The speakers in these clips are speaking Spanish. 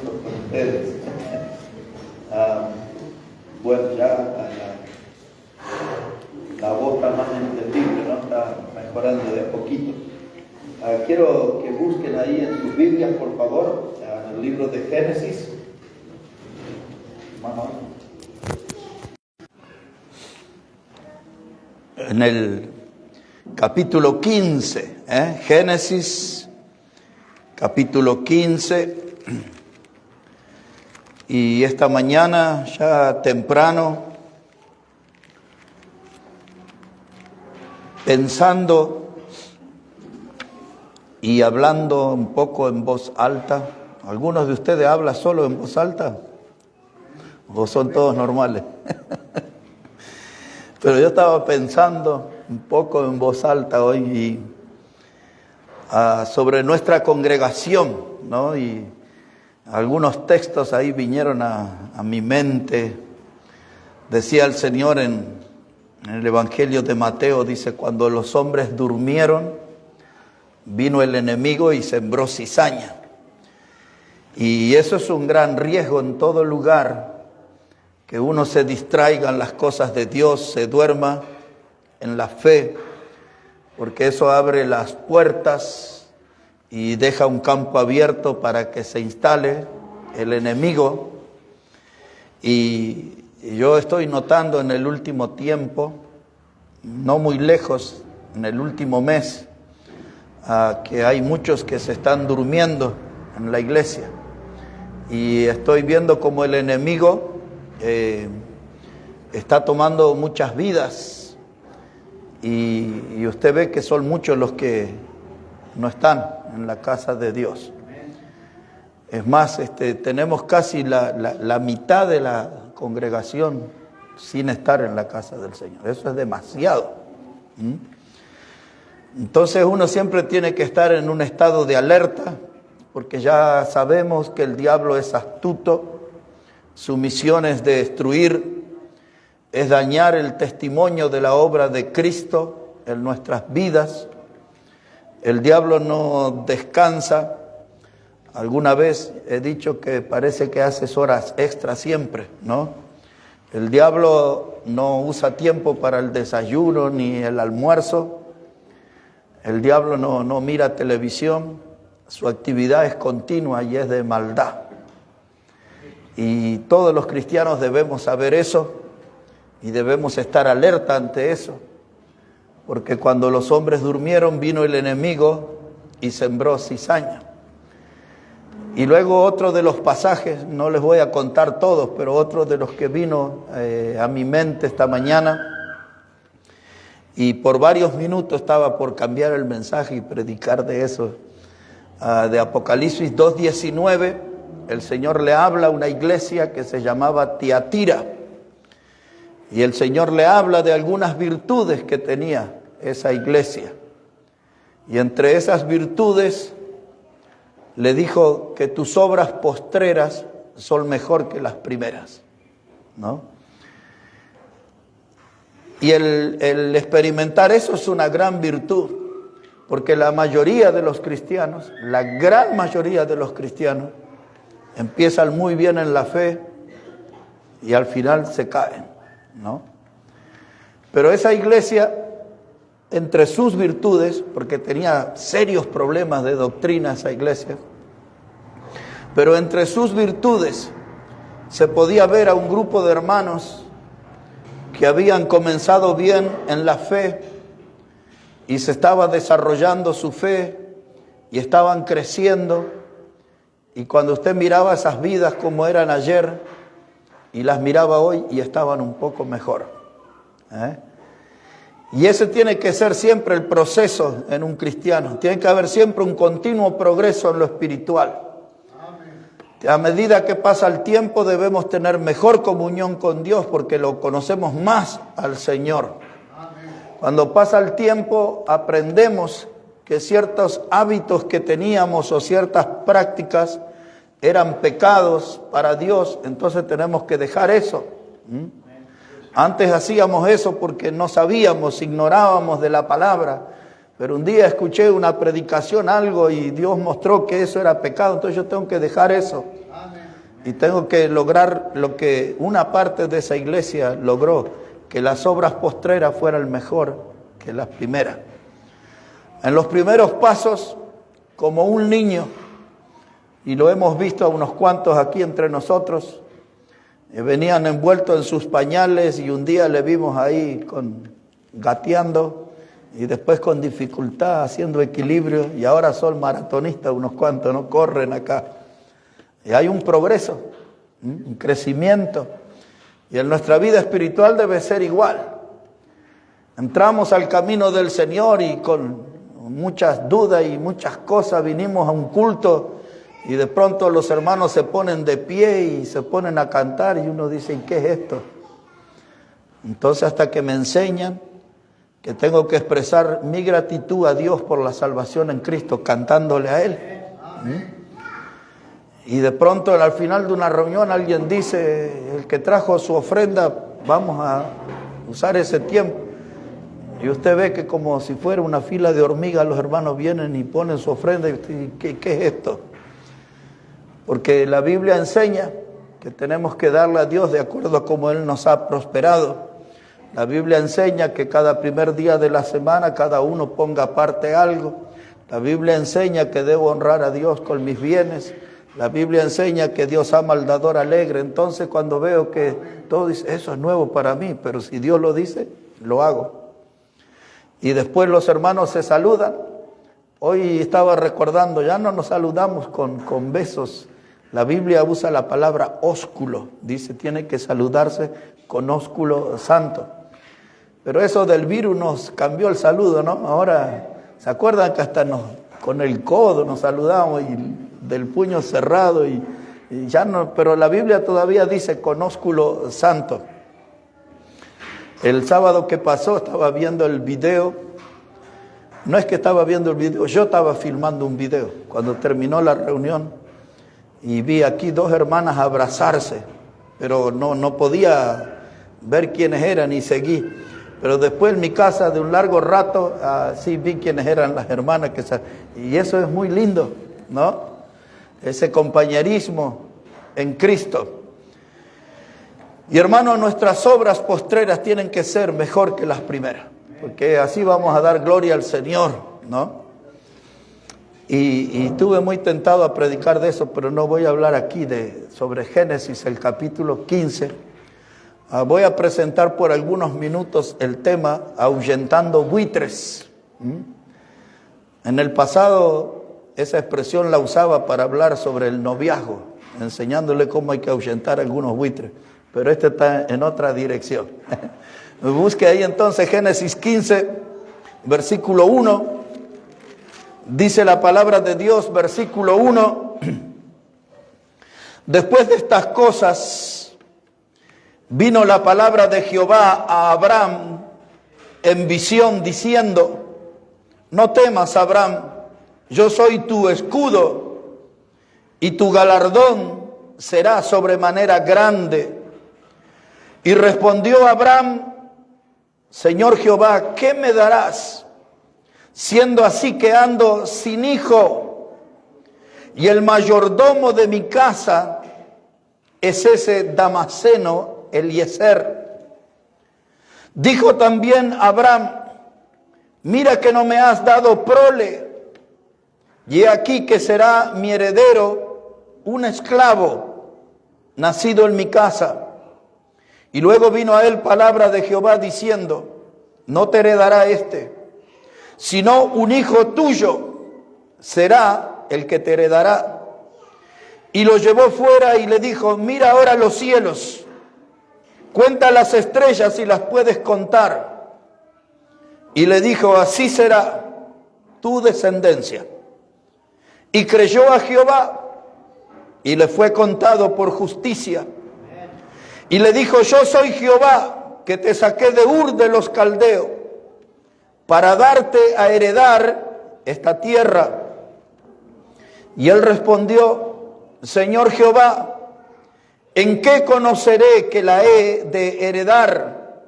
gusto con ustedes. Bueno, ya la voz está más entendible, ¿no? Está mejorando de a poquito. Quiero que busquen ahí en sus Biblias, por favor, en el libro de Génesis. En el capítulo 15, Génesis, capítulo 15. Y esta mañana, ya temprano, pensando y hablando un poco en voz alta. ¿Algunos de ustedes hablan solo en voz alta? ¿O son todos normales? Pero yo estaba pensando un poco en voz alta hoy sobre nuestra congregación, ¿no? Y algunos textos ahí vinieron a mi mente. Decía el Señor en el Evangelio de Mateo, dice, cuando los hombres durmieron, vino el enemigo y sembró cizaña. Y eso es un gran riesgo en todo lugar, que uno se distraiga en las cosas de Dios, se duerma en la fe, porque eso abre las puertas y deja un campo abierto para que se instale el enemigo. Y yo estoy notando en el último tiempo, no muy lejos, en el último mes, que hay muchos que se están durmiendo en la iglesia. Y estoy viendo como el enemigo está tomando muchas vidas. Y usted ve que son muchos los que no están en la casa de Dios. Es más, tenemos casi la mitad de la congregación sin estar en la casa del Señor. Eso es demasiado. Entonces uno siempre tiene que estar en un estado de alerta, porque ya sabemos que el diablo es astuto, su misión es destruir, es dañar el testimonio de la obra de Cristo en nuestras vidas. El diablo no descansa. Alguna vez he dicho que parece que haces horas extra siempre, ¿no? El diablo no usa tiempo para el desayuno ni el almuerzo. El diablo no mira televisión. Su actividad es continua y es de maldad. Y todos los cristianos debemos saber eso y debemos estar alerta ante eso. Porque cuando los hombres durmieron, vino el enemigo y sembró cizaña. Y luego otro de los pasajes, no les voy a contar todos, pero otro de los que vino a mi mente esta mañana, y por varios minutos estaba por cambiar el mensaje y predicar de eso, de Apocalipsis 2:19, el Señor le habla a una iglesia que se llamaba Tiatira, y el Señor le habla de algunas virtudes que tenía esa iglesia, y entre esas virtudes le dijo que tus obras postreras son mejor que las primeras, ¿no? Y el experimentar eso es una gran virtud, porque la mayoría de los cristianos, la gran mayoría de los cristianos, empiezan muy bien en la fe y al final se caen, ¿no? Pero esa iglesia, entre sus virtudes, porque tenía serios problemas de doctrina esa iglesia, pero entre sus virtudes se podía ver a un grupo de hermanos que habían comenzado bien en la fe y se estaba desarrollando su fe y estaban creciendo, y cuando usted miraba esas vidas como eran ayer y las miraba hoy y estaban un poco mejor, Y ese tiene que ser siempre el proceso en un cristiano. Tiene que haber siempre un continuo progreso en lo espiritual. A medida que pasa el tiempo debemos tener mejor comunión con Dios porque lo conocemos más al Señor. Cuando pasa el tiempo aprendemos que ciertos hábitos que teníamos o ciertas prácticas eran pecados para Dios, entonces tenemos que dejar eso. Antes hacíamos eso porque no sabíamos, ignorábamos de la palabra, pero un día escuché una predicación, algo, y Dios mostró que eso era pecado, entonces yo tengo que dejar eso. Amén. y tengo que lograr lo que una parte de esa iglesia logró, que las obras postreras fueran mejor que las primeras. En los primeros pasos, como un niño, y lo hemos visto a unos cuantos aquí entre nosotros, venían envueltos en sus pañales y un día le vimos ahí gateando y después con dificultad haciendo equilibrio, y ahora son maratonistas unos cuantos, no corren acá. Y hay un progreso, un crecimiento, y en nuestra vida espiritual debe ser igual. Entramos al camino del Señor y con muchas dudas y muchas cosas vinimos a un culto, y de pronto los hermanos se ponen de pie y se ponen a cantar y uno dice, ¿qué es esto? Entonces hasta que me enseñan que tengo que expresar mi gratitud a Dios por la salvación en Cristo cantándole a Él. Y de pronto al final de una reunión alguien dice, el que trajo su ofrenda, vamos a usar ese tiempo. Y usted ve que como si fuera una fila de hormigas los hermanos vienen y ponen su ofrenda y usted dice, ¿qué es esto? Porque la Biblia enseña que tenemos que darle a Dios de acuerdo a cómo Él nos ha prosperado. La Biblia enseña que cada primer día de la semana cada uno ponga aparte algo. La Biblia enseña que debo honrar a Dios con mis bienes. La Biblia enseña que Dios ama al dador alegre. Entonces cuando veo que todo dice, eso es nuevo para mí, pero si Dios lo dice, lo hago. Y después los hermanos se saludan. Hoy estaba recordando, ya no nos saludamos con besos. La Biblia usa la palabra ósculo, dice, tiene que saludarse con ósculo santo. Pero eso del virus nos cambió el saludo, ¿no? Ahora, ¿se acuerdan que hasta con el codo nos saludamos y del puño cerrado y ya no? Pero la Biblia todavía dice con ósculo santo. El sábado que pasó estaba viendo el video. No es que estaba viendo el video, yo estaba filmando un video cuando terminó la reunión. Y vi aquí dos hermanas abrazarse, pero no podía ver quiénes eran y seguí. Pero después en mi casa de un largo rato, sí vi quiénes eran las hermanas. Y eso es muy lindo, ¿no? Ese compañerismo en Cristo. Y hermanos, nuestras obras postreras tienen que ser mejor que las primeras, porque así vamos a dar gloria al Señor, ¿no? Y estuve muy tentado a predicar de eso, pero no voy a hablar aquí sobre Génesis, el capítulo 15. Voy a presentar por algunos minutos el tema ahuyentando buitres. En el pasado esa expresión la usaba para hablar sobre el noviazgo, enseñándole cómo hay que ahuyentar algunos buitres, pero este está en otra dirección. Busque ahí entonces Génesis 15, versículo 1. Dice la palabra de Dios, versículo 1, después de estas cosas, vino la palabra de Jehová a Abraham en visión, diciendo, no temas, Abraham, yo soy tu escudo, y tu galardón será sobremanera grande. Y respondió Abraham, Señor Jehová, ¿qué me darás? Siendo así que ando sin hijo, y el mayordomo de mi casa es ese Damaseno, Eliezer. Dijo también Abraham, mira que no me has dado prole, y he aquí que será mi heredero un esclavo, nacido en mi casa. Y luego vino a él palabra de Jehová diciendo, no te heredará sino un hijo tuyo será el que te heredará. Y lo llevó fuera y le dijo, mira ahora los cielos, cuenta las estrellas si las puedes contar. Y le dijo, así será tu descendencia. Y creyó a Jehová y le fue contado por justicia. Y le dijo, yo soy Jehová que te saqué de Ur de los Caldeos, para darte a heredar esta tierra. Y él respondió, Señor Jehová, ¿en qué conoceré que la he de heredar?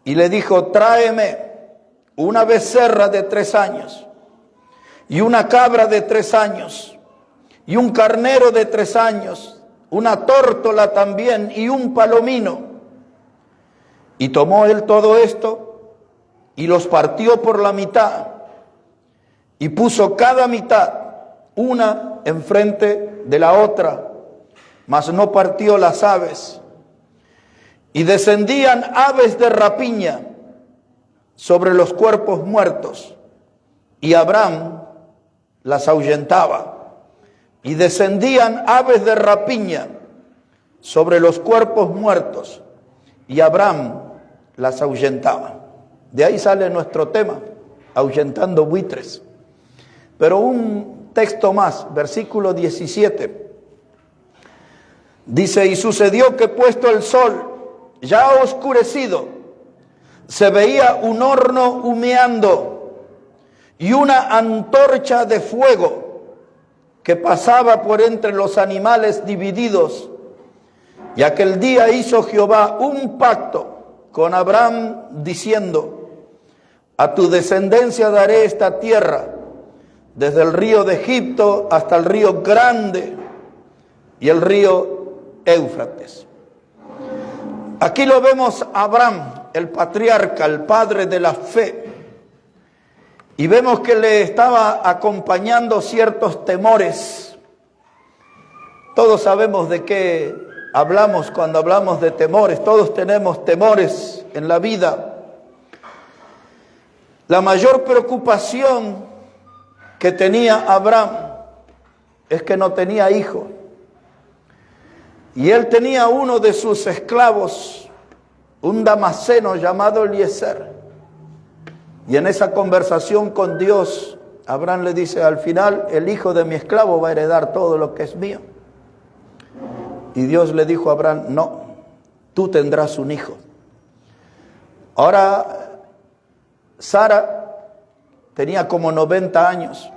Y le dijo, tráeme una becerra de 3 años, y una cabra de 3 años, y un carnero de 3 años, una tórtola también y un palomino. Y tomó él todo esto y los partió por la mitad y puso cada mitad una enfrente de la otra, mas no partió las aves. Y descendían aves de rapiña sobre los cuerpos muertos, y Abraham las ahuyentaba. Y descendían aves de rapiña sobre los cuerpos muertos, y Abraham las ahuyentaba. De ahí sale nuestro tema, ahuyentando buitres. Pero un texto más, versículo 17. Dice, y sucedió que puesto el sol ya oscurecido, se veía un horno humeando y una antorcha de fuego que pasaba por entre los animales divididos. Y aquel día hizo Jehová un pacto con Abraham diciendo, a tu descendencia daré esta tierra, desde el río de Egipto hasta el río Grande y el río Éufrates. Aquí lo vemos a Abraham, el patriarca, el padre de la fe. Y vemos que le estaba acompañando ciertos temores. Todos sabemos de qué hablamos cuando hablamos de temores. Todos tenemos temores en la vida. La mayor preocupación que tenía Abraham es que no tenía hijo. Y él tenía uno de sus esclavos, un damaseno llamado Eliezer. Y en esa conversación con Dios, Abraham le dice, al final el hijo de mi esclavo va a heredar todo lo que es mío. Y Dios le dijo a Abraham, no, tú tendrás un hijo. Ahora, Sara tenía como 90 años.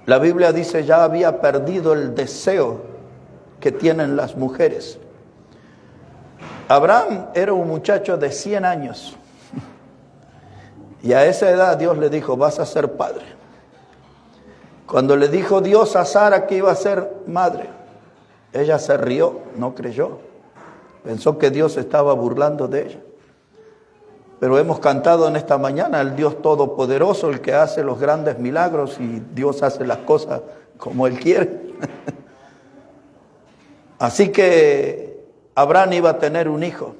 La Biblia dice ya había perdido el deseo que tienen las mujeres. Abraham era un muchacho de 100 años. Y a esa edad Dios le dijo, vas a ser padre. Cuando le dijo Dios a Sara que iba a ser madre, ella se rió, no creyó. Pensó que Dios estaba burlando de ella. Pero hemos cantado en esta mañana el Dios Todopoderoso, el que hace los grandes milagros, y Dios hace las cosas como Él quiere. Así que Abraham iba a tener un hijo.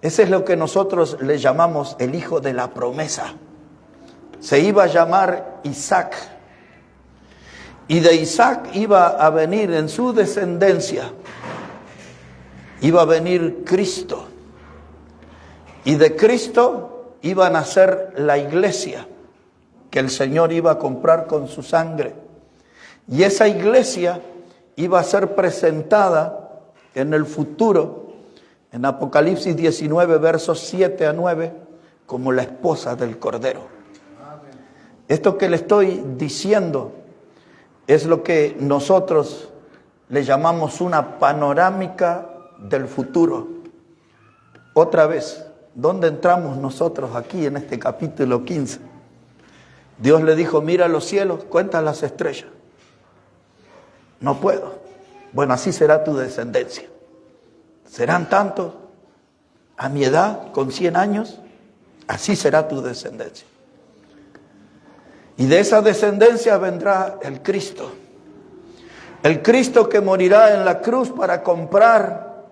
Ese es lo que nosotros le llamamos el hijo de la promesa. Se iba a llamar Isaac. Y de Isaac iba a venir en su descendencia, iba a venir Cristo. Y de Cristo iba a nacer la iglesia que el Señor iba a comprar con su sangre. Y esa iglesia iba a ser presentada en el futuro, en Apocalipsis 19, versos 7 a 9, como la esposa del Cordero. Esto que le estoy diciendo es lo que nosotros le llamamos una panorámica del futuro. Otra vez, ¿dónde entramos nosotros aquí en este capítulo 15? Dios le dijo, mira los cielos, cuenta las estrellas. No puedo. Bueno, así será tu descendencia. ¿Serán tantos? A mi edad, con 100 años, así será tu descendencia. Y de esa descendencia vendrá el Cristo. El Cristo que morirá en la cruz para comprar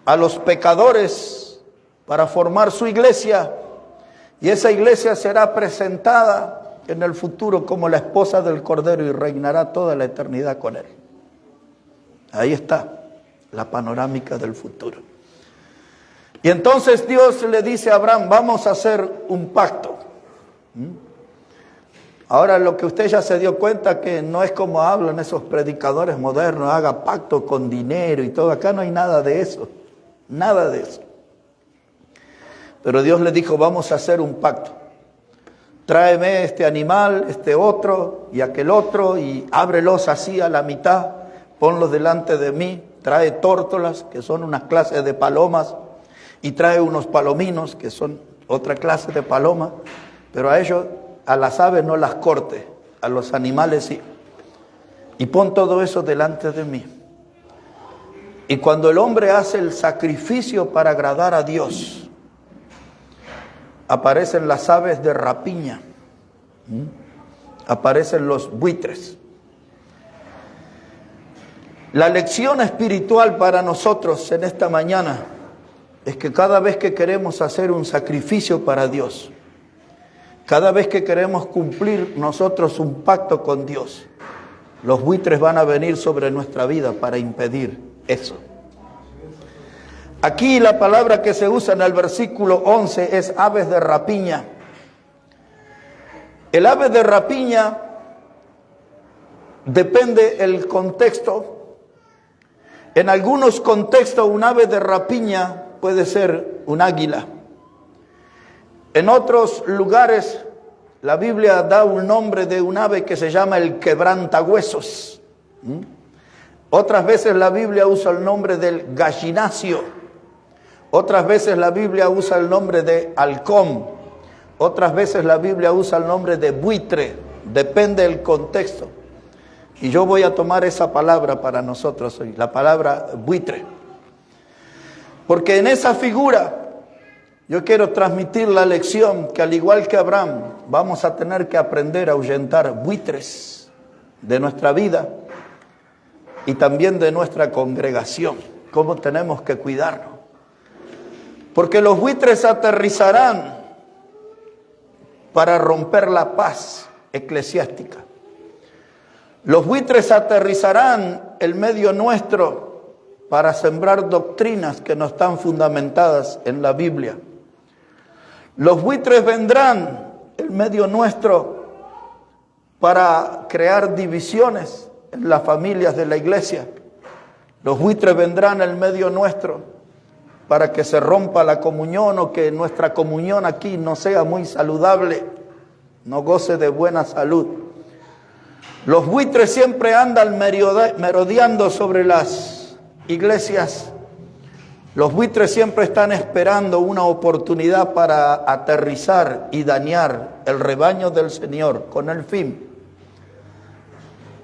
a los pecadores, para formar su iglesia. Y esa iglesia será presentada en el futuro como la esposa del Cordero y reinará toda la eternidad con él. Ahí está la panorámica del futuro. Y entonces Dios le dice a Abraham, vamos a hacer un pacto. Ahora lo que usted ya se dio cuenta que no es como hablan esos predicadores modernos, haga pacto con dinero y todo. Acá no hay nada de eso, nada de eso. Pero Dios le dijo, vamos a hacer un pacto. Tráeme este animal, este otro y aquel otro y ábrelos así a la mitad, ponlos delante de mí. Trae tórtolas, que son unas clases de palomas, y trae unos palominos, que son otra clase de paloma, pero a ellos, a las aves no las corte, a los animales sí. y pon todo eso delante de mí. Y cuando el hombre hace el sacrificio para agradar a Dios, aparecen las aves de rapiña, aparecen los buitres. La lección espiritual para nosotros en esta mañana es que cada vez que queremos hacer un sacrificio para Dios, cada vez que queremos cumplir nosotros un pacto con Dios, los buitres van a venir sobre nuestra vida para impedir eso. Aquí la palabra que se usa en el versículo 11 es aves de rapiña. El ave de rapiña depende del contexto. En algunos contextos un ave de rapiña puede ser un águila. En otros lugares la Biblia da un nombre de un ave que se llama el quebrantahuesos. Otras veces la Biblia usa el nombre del gallinacio. Otras veces la Biblia usa el nombre de halcón. Otras veces la Biblia usa el nombre de buitre. Depende del contexto. Y yo voy a tomar esa palabra para nosotros hoy, la palabra buitre. Porque en esa figura yo quiero transmitir la lección que, al igual que Abraham, vamos a tener que aprender a ahuyentar buitres de nuestra vida y también de nuestra congregación. Cómo tenemos que cuidarnos. Porque los buitres aterrizarán para romper la paz eclesiástica. Los buitres aterrizarán en medio nuestro para sembrar doctrinas que no están fundamentadas en la Biblia. Los buitres vendrán en medio nuestro para crear divisiones en las familias de la iglesia. Los buitres vendrán en medio nuestro para que se rompa la comunión o que nuestra comunión aquí no sea muy saludable, no goce de buena salud. Los buitres siempre andan merodeando sobre las iglesias. Los buitres siempre están esperando una oportunidad para aterrizar y dañar el rebaño del Señor con el fin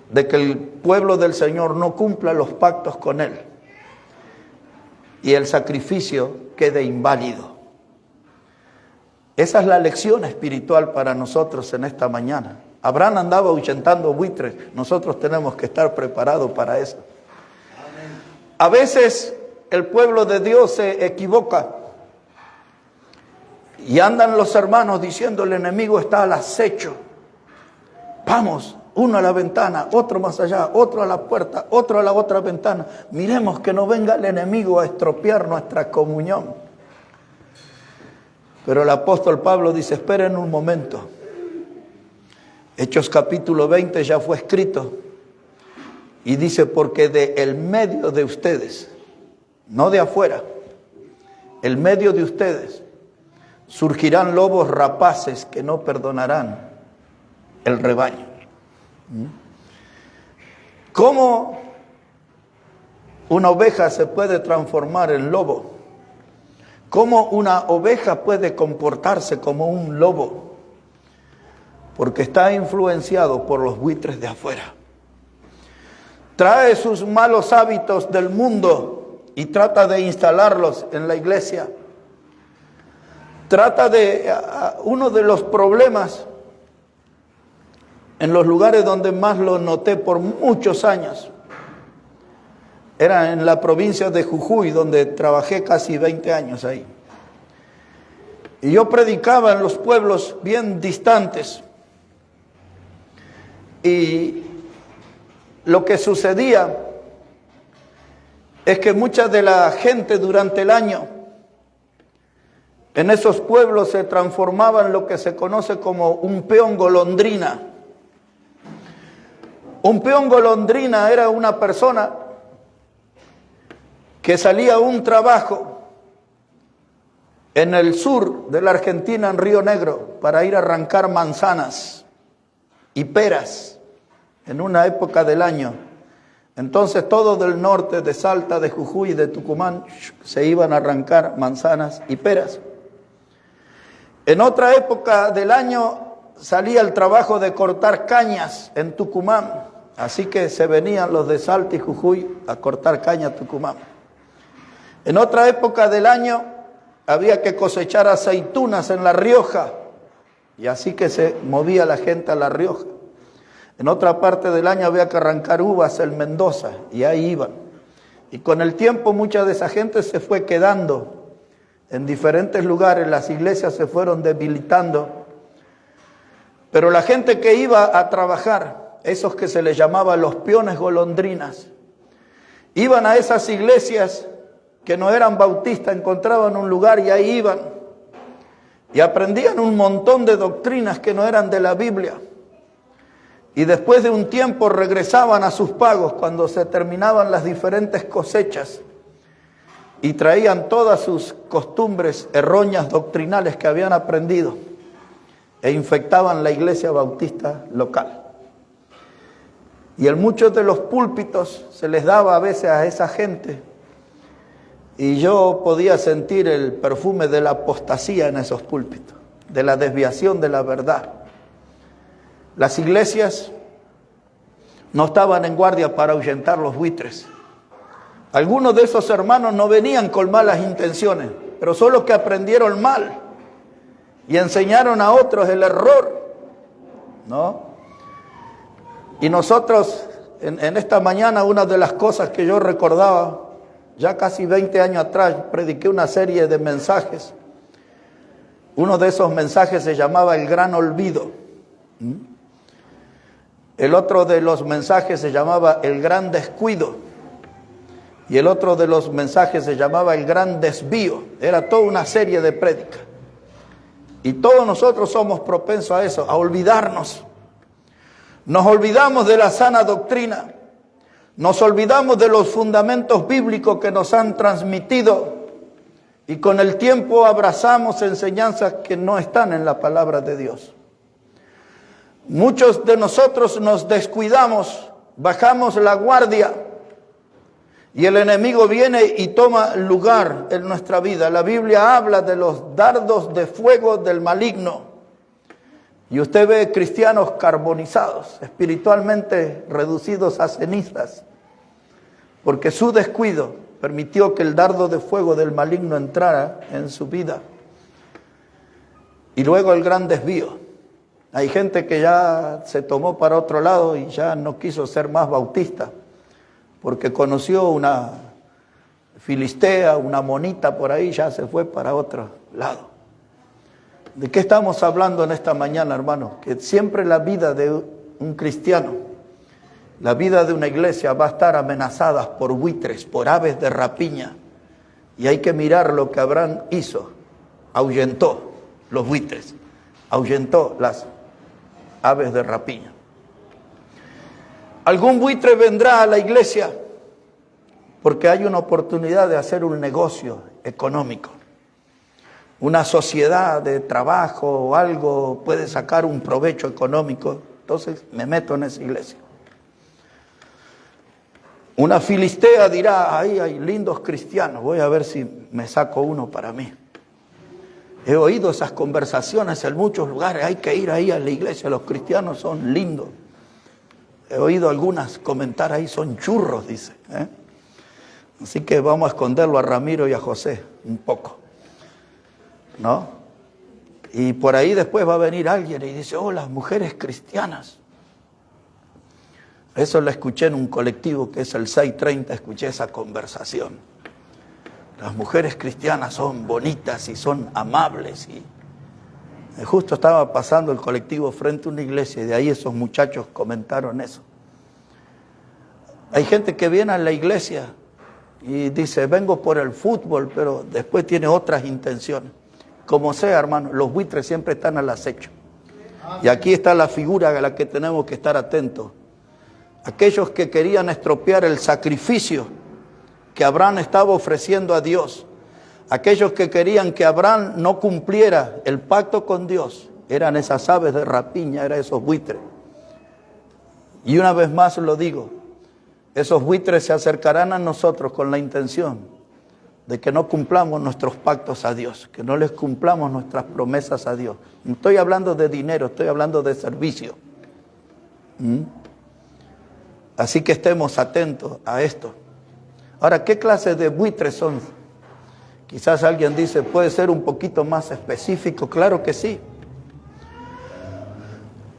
de que el pueblo del Señor no cumpla los pactos con Él y el sacrificio quede inválido. Esa es la lección espiritual para nosotros en esta mañana. Abraham andaba ahuyentando buitres, nosotros tenemos que estar preparados para eso. A veces el pueblo de Dios se equivoca y andan los hermanos diciendo: el enemigo está al acecho. Vamos, uno a la ventana, otro más allá, otro a la puerta, otro a la otra ventana. Miremos que no venga el enemigo a estropear nuestra comunión. Pero el apóstol Pablo dice: esperen un momento. Hechos capítulo 20 ya fue escrito. Y dice: porque de el medio de ustedes, no de afuera, el medio de ustedes, surgirán lobos rapaces que no perdonarán el rebaño. ¿Cómo una oveja se puede transformar en lobo? ¿Cómo una oveja puede comportarse como un lobo? Porque está influenciado por los buitres de afuera. Trae sus malos hábitos del mundo y trata de instalarlos en la iglesia. Trata de uno de los problemas en los lugares donde más lo noté por muchos años. Era en la provincia de Jujuy, donde trabajé casi 20 años ahí. Y yo predicaba en los pueblos bien distantes. Y lo que sucedía es que mucha de la gente durante el año en esos pueblos se transformaba en lo que se conoce como un peón golondrina. Un peón golondrina era una persona que salía a un trabajo en el sur de la Argentina, en Río Negro, para ir a arrancar manzanas y peras en una época del año. Entonces todos del norte, de Salta, de Jujuy y de Tucumán, se iban a arrancar manzanas y peras. En otra época del año salía el trabajo de cortar cañas en Tucumán. Así que se venían los de Salta y Jujuy a cortar caña a Tucumán. En otra época del año había que cosechar aceitunas en La Rioja, y así que se movía la gente a La Rioja. En otra parte del año había que arrancar uvas en Mendoza, y ahí iban. Y con el tiempo mucha de esa gente se fue quedando en diferentes lugares, las iglesias se fueron debilitando. Pero la gente que iba a trabajar, esos que se les llamaba los peones golondrinas, iban a esas iglesias que no eran bautistas, encontraban un lugar y ahí iban. Y aprendían un montón de doctrinas que no eran de la Biblia. Y después de un tiempo regresaban a sus pagos cuando se terminaban las diferentes cosechas. Y traían todas sus costumbres erróneas doctrinales que habían aprendido. E infectaban la iglesia bautista local. Y en muchos de los púlpitos se les daba a veces a esa gente. Y yo podía sentir el perfume de la apostasía en esos púlpitos, de la desviación de la verdad. Las iglesias no estaban en guardia para ahuyentar los buitres. Algunos de esos hermanos no venían con malas intenciones, pero solo que aprendieron mal y enseñaron a otros el error, ¿no? Y nosotros, en esta mañana, una de las cosas que yo recordaba, ya casi 20 años atrás, prediqué una serie de mensajes. Uno de esos mensajes se llamaba El Gran Olvido. El otro de los mensajes se llamaba El Gran Descuido. Y el otro de los mensajes se llamaba El Gran Desvío. Era toda una serie de prédicas. Y todos nosotros somos propensos a eso, a olvidarnos. Nos olvidamos de la sana doctrina. Nos olvidamos de los fundamentos bíblicos que nos han transmitido. Y con el tiempo abrazamos enseñanzas que no están en la palabra de Dios. Muchos de nosotros nos descuidamos, bajamos la guardia y el enemigo viene y toma lugar en nuestra vida. La Biblia habla de los dardos de fuego del maligno. Y usted ve cristianos carbonizados, espiritualmente reducidos a cenizas, porque su descuido permitió que el dardo de fuego del maligno entrara en su vida. Y luego el gran desvío. Hay gente que ya se tomó para otro lado y ya no quiso ser más bautista, porque conoció una filistea, una monita por ahí, ya se fue para otro lado. ¿De qué estamos hablando en esta mañana, hermano? Que siempre la vida de un cristiano, la vida de una iglesia va a estar amenazada por buitres, por aves de rapiña. Y hay que mirar lo que Abraham hizo. Ahuyentó los buitres, ahuyentó las aves de rapiña. Algún buitre vendrá a la iglesia porque hay una oportunidad de hacer un negocio económico. Una sociedad de trabajo o algo puede sacar un provecho económico, entonces me meto en esa iglesia. Una filistea dirá, ahí hay lindos cristianos, voy a ver si me saco uno para mí. He oído esas conversaciones en muchos lugares, hay que ir ahí a la iglesia, los cristianos son lindos. He oído algunas comentar ahí, son churros, dice. Así que vamos a esconderlo a Ramiro y a José un poco, ¿no? Y por ahí después va a venir alguien y dice, oh, las mujeres cristianas. Eso lo escuché en un colectivo que es el 630, escuché esa conversación. Las mujeres cristianas son bonitas y son amables. Y justo estaba pasando el colectivo frente a una iglesia y de ahí esos muchachos comentaron eso. Hay gente que viene a la iglesia y dice, vengo por el fútbol, pero después tiene otras intenciones. Como sea, hermano, los buitres siempre están al acecho. Y aquí está la figura a la que tenemos que estar atentos. Aquellos que querían estropear el sacrificio que Abraham estaba ofreciendo a Dios, aquellos que querían que Abraham no cumpliera el pacto con Dios, eran esas aves de rapiña, eran esos buitres. Y una vez más lo digo, esos buitres se acercarán a nosotros con la intención de que no cumplamos nuestros pactos a Dios, que no les cumplamos nuestras promesas a Dios. No estoy hablando de dinero, estoy hablando de servicio. Así que estemos atentos a esto. Ahora, ¿qué clase de buitres son? Quizás alguien dice, ¿puede ser un poquito más específico? Claro que sí.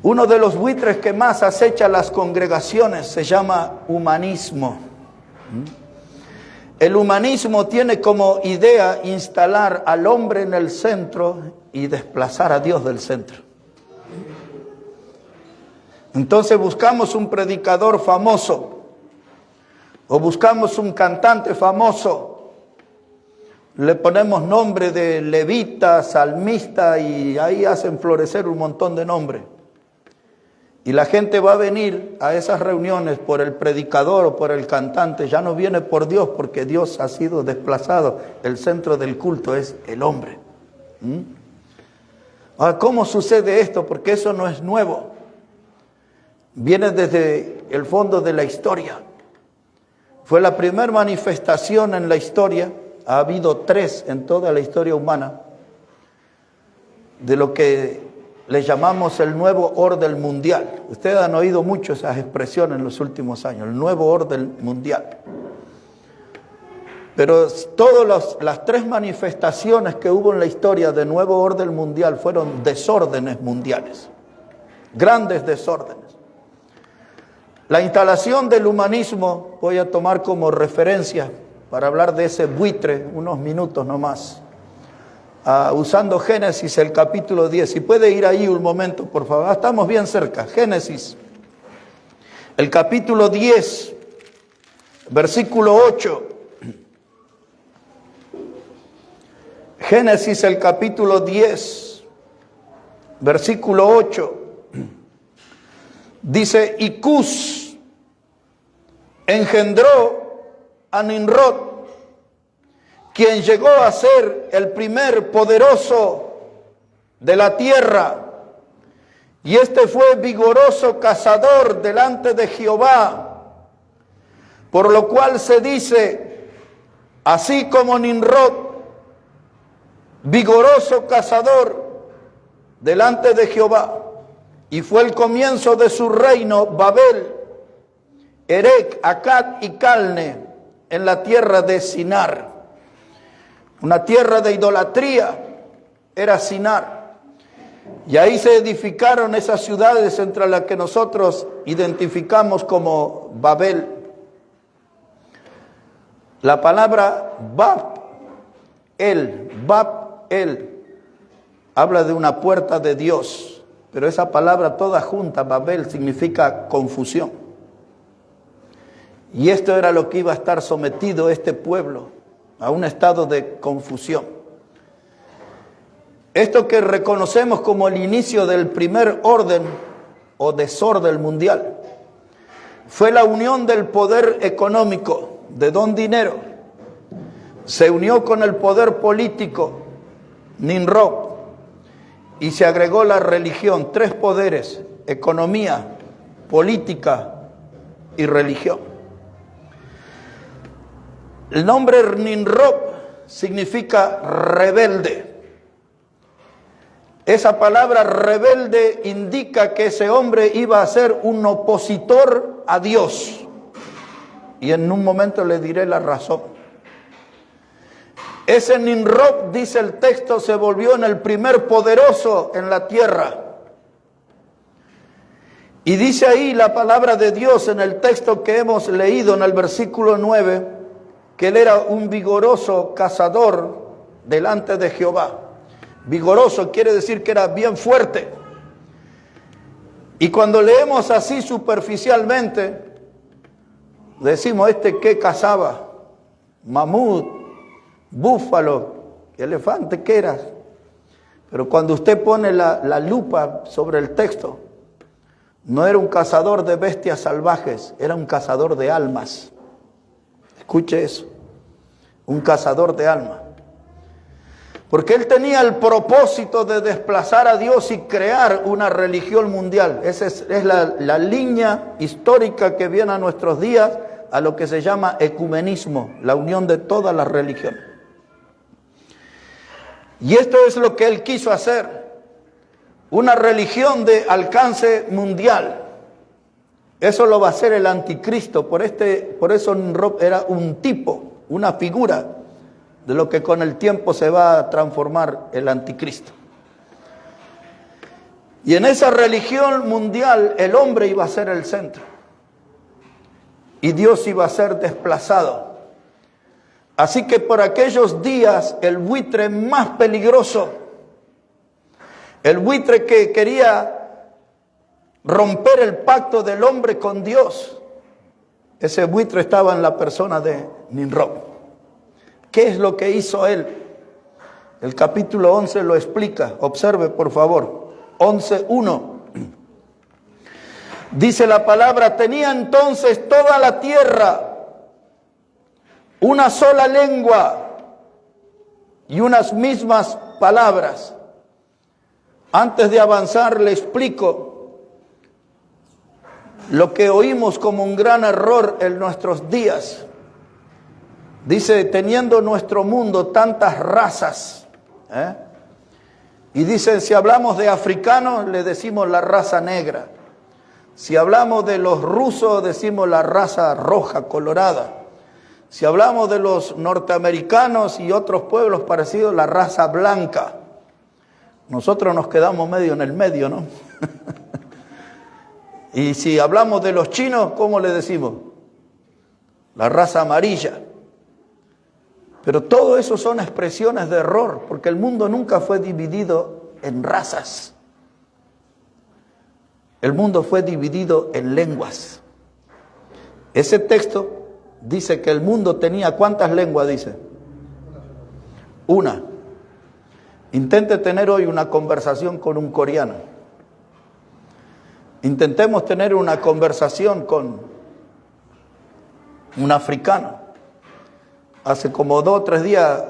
Uno de los buitres que más acecha las congregaciones se llama humanismo. El humanismo tiene como idea instalar al hombre en el centro y desplazar a Dios del centro. Entonces buscamos un predicador famoso o buscamos un cantante famoso, le ponemos nombre de levita, salmista y ahí hacen florecer un montón de nombres. Y la gente va a venir a esas reuniones por el predicador o por el cantante, ya no viene por Dios porque Dios ha sido desplazado. El centro del culto es el hombre. Ahora, ¿cómo sucede esto? Porque eso no es nuevo. Viene desde el fondo de la historia. Fue la primera manifestación en la historia, ha habido 3 en toda la historia humana, de lo que le llamamos el nuevo orden mundial. Ustedes han oído mucho esas expresiones en los últimos años, el nuevo orden mundial. Pero todas las 3 manifestaciones que hubo en la historia de nuevo orden mundial fueron desórdenes mundiales, grandes desórdenes. La instalación del humanismo voy a tomar como referencia para hablar de ese buitre unos minutos nomás. Usando Génesis, el capítulo 10. Si puede ir ahí un momento, por favor. Estamos bien cerca. Génesis, el capítulo 10, versículo 8. Génesis, el capítulo 10, versículo 8. Dice, y Cus engendró a Nimrod, quien llegó a ser el primer poderoso de la tierra. Y este fue vigoroso cazador delante de Jehová, por lo cual se dice, así como Nimrod, vigoroso cazador delante de Jehová. Y fue el comienzo de su reino Babel, Erec, Accad y Calne, en la tierra de Sinar. Una tierra de idolatría era Sinar. Y ahí se edificaron esas ciudades entre las que nosotros identificamos como Babel. La palabra Bab-el, habla de una puerta de Dios. Pero esa palabra toda junta, Babel, significa confusión. Y esto era lo que iba a estar sometido este pueblo, a un estado de confusión. Esto que reconocemos como el inicio del primer orden o desorden mundial, fue la unión del poder económico de don dinero. Se unió con el poder político, Nimrod, y se agregó la religión, 3 poderes, economía, política y religión. El nombre Nimrod significa rebelde. Esa palabra rebelde indica que ese hombre iba a ser un opositor a Dios. Y en un momento le diré la razón. Ese Nimrod, dice el texto, se volvió en el primer poderoso en la tierra. Y dice ahí la palabra de Dios en el texto que hemos leído en el versículo 9, que él era un vigoroso cazador delante de Jehová. Vigoroso quiere decir que era bien fuerte. Y cuando leemos así superficialmente, decimos, ¿qué cazaba? Mamut, búfalo, elefante, ¿qué era? Pero cuando usted pone la lupa sobre el texto, no era un cazador de bestias salvajes, era un cazador de almas. Escuche eso, un cazador de almas. Porque él tenía el propósito de desplazar a Dios y crear una religión mundial. Esa es la línea histórica que viene a nuestros días, a lo que se llama ecumenismo, la unión de todas las religiones. Y esto es lo que él quiso hacer, una religión de alcance mundial. Eso lo va a hacer el anticristo. Por eso Nimrod era un tipo, una figura de lo que con el tiempo se va a transformar el anticristo. Y en esa religión mundial el hombre iba a ser el centro. Y Dios iba a ser desplazado. Así que por aquellos días el buitre más peligroso, el buitre que quería romper el pacto del hombre con Dios, ese buitre estaba en la persona de Nimrod. ¿Qué es lo que hizo él? El capítulo 11 lo explica. Observe, por favor. 11:1. Dice la palabra: tenía entonces toda la tierra una sola lengua y unas mismas palabras. Antes de avanzar le explico lo que oímos como un gran error en nuestros días. Dice, teniendo nuestro mundo tantas razas, y dicen, si hablamos de africanos, le decimos la raza negra. Si hablamos de los rusos, decimos la raza roja, colorada. Si hablamos de los norteamericanos y otros pueblos parecidos, la raza blanca. Nosotros nos quedamos medio en el medio, ¿no? Y si hablamos de los chinos, ¿cómo le decimos? La raza amarilla. Pero todo eso son expresiones de error, porque el mundo nunca fue dividido en razas. El mundo fue dividido en lenguas. Ese texto dice que el mundo tenía, ¿cuántas lenguas dice? Una. Intente tener hoy una conversación con un coreano. Intentemos tener una conversación con un africano. Hace como 2 o 3 días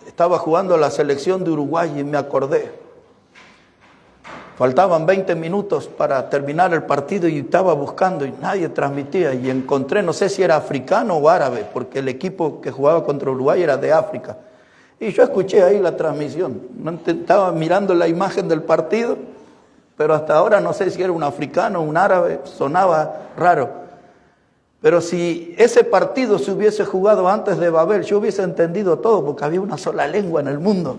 estaba jugando la selección de Uruguay y me acordé. Faltaban 20 minutos para terminar el partido y estaba buscando y nadie transmitía. Y encontré, no sé si era africano o árabe, porque el equipo que jugaba contra Uruguay era de África. Y yo escuché ahí la transmisión. Estaba mirando la imagen del partido, pero hasta ahora no sé si era un africano o un árabe, sonaba raro. Pero si ese partido se hubiese jugado antes de Babel, yo hubiese entendido todo, porque había una sola lengua en el mundo.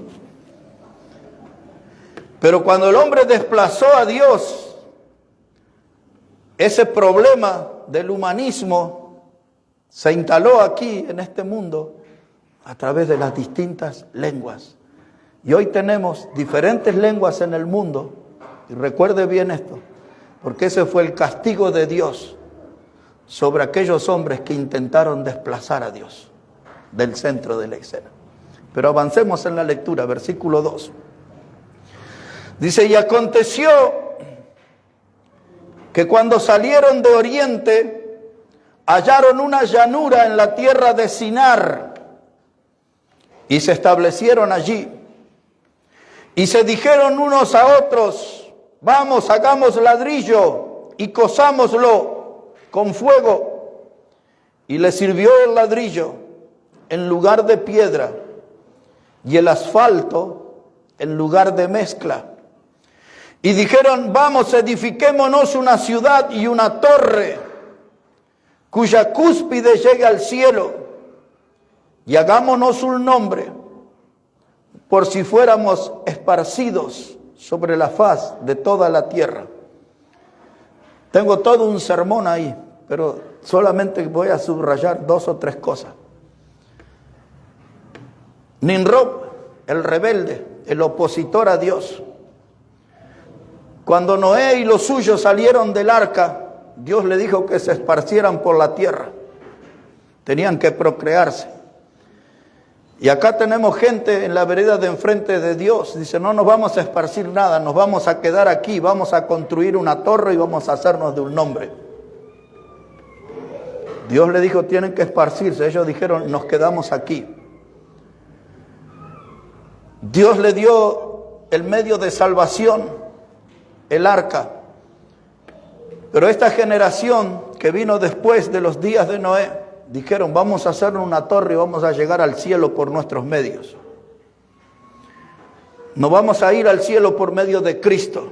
Pero cuando el hombre desplazó a Dios, ese problema del humanismo se instaló aquí en este mundo a través de las distintas lenguas. Y hoy tenemos diferentes lenguas en el mundo. Y recuerde bien esto, porque ese fue el castigo de Dios sobre aquellos hombres que intentaron desplazar a Dios del centro de la escena. Pero avancemos en la lectura, versículo 2. Dice, y aconteció que cuando salieron de oriente, hallaron una llanura en la tierra de Sinar, y se establecieron allí. Y se dijeron unos a otros, vamos, hagamos ladrillo y cosámoslo con fuego. Y le sirvió el ladrillo en lugar de piedra y el asfalto en lugar de mezcla. Y dijeron, vamos, edifiquémonos una ciudad y una torre cuya cúspide llegue al cielo, y hagámonos un nombre por si fuéramos esparcidos sobre la faz de toda la tierra. Tengo todo un sermón ahí, pero solamente voy a subrayar 2 o 3 cosas. Nimrod, el rebelde, el opositor a Dios. Cuando Noé y los suyos salieron del arca, Dios le dijo que se esparcieran por la tierra. Tenían que procrearse. Y acá tenemos gente en la vereda de enfrente de Dios. Dice, no nos vamos a esparcir nada, nos vamos a quedar aquí, vamos a construir una torre y vamos a hacernos de un nombre. Dios le dijo, tienen que esparcirse. Ellos dijeron, nos quedamos aquí. Dios le dio el medio de salvación, el arca. Pero esta generación que vino después de los días de Noé, dijeron, vamos a hacer una torre y vamos a llegar al cielo por nuestros medios. No vamos a ir al cielo por medio de Cristo.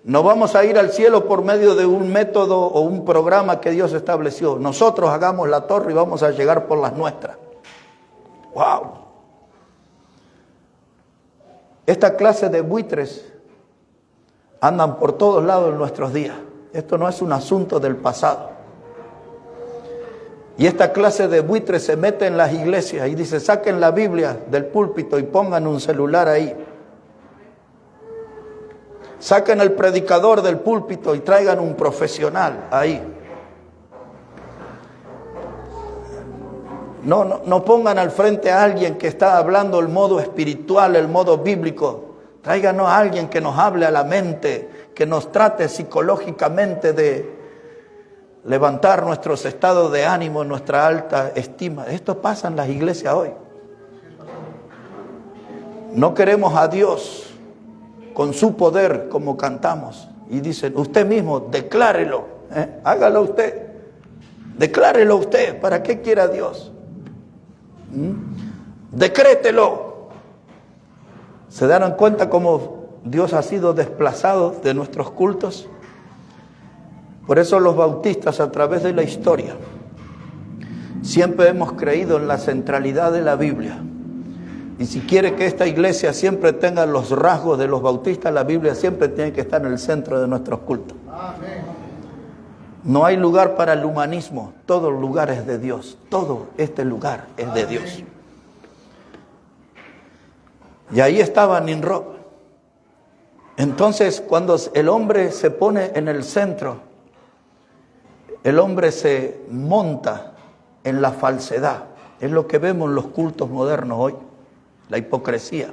No vamos a ir al cielo por medio de un método o un programa que Dios estableció. Nosotros hagamos la torre y vamos a llegar por las nuestras. ¡Wow! Esta clase de buitres andan por todos lados en nuestros días. Esto no es un asunto del pasado. Y esta clase de buitres se mete en las iglesias y dice, saquen la Biblia del púlpito y pongan un celular ahí. Saquen el predicador del púlpito y traigan un profesional ahí. No pongan al frente a alguien que está hablando el modo espiritual, el modo bíblico. Tráiganos a alguien que nos hable a la mente, que nos trate psicológicamente de levantar nuestros estados de ánimo, nuestra alta estima. Esto pasa en las iglesias hoy. No queremos a Dios con su poder como cantamos. Y dicen, usted mismo, declárelo, hágalo usted. Declárelo usted. ¿Para qué quiere a Dios? Decrételo. ¿Se darán cuenta cómo Dios ha sido desplazado de nuestros cultos? Por eso los bautistas a través de la historia siempre hemos creído en la centralidad de la Biblia. Y si quiere que esta iglesia siempre tenga los rasgos de los bautistas, la Biblia siempre tiene que estar en el centro de nuestros cultos. No hay lugar para el humanismo, todo lugar es de Dios, todo este lugar es de Dios. Y ahí estaba Nimrod. Entonces, cuando el hombre se pone en el centro, el hombre se monta en la falsedad. Es lo que vemos en los cultos modernos hoy, la hipocresía.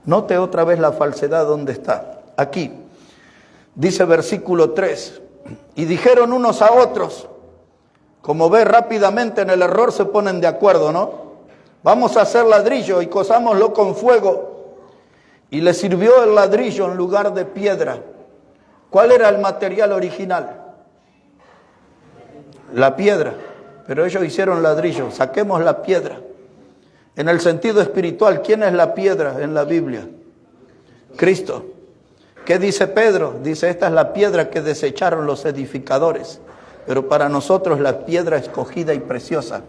Note otra vez la falsedad, ¿dónde está? Aquí, dice versículo 3, y dijeron unos a otros, como ve rápidamente en el error se ponen de acuerdo, ¿no? Vamos a hacer ladrillo y cosámoslo con fuego. Y le sirvió el ladrillo en lugar de piedra. ¿Cuál era el material original? La piedra. Pero ellos hicieron ladrillo. Saquemos la piedra. En el sentido espiritual, ¿quién es la piedra en la Biblia? Cristo. ¿Qué dice Pedro? Dice, esta es la piedra que desecharon los edificadores, pero para nosotros la piedra escogida y preciosa.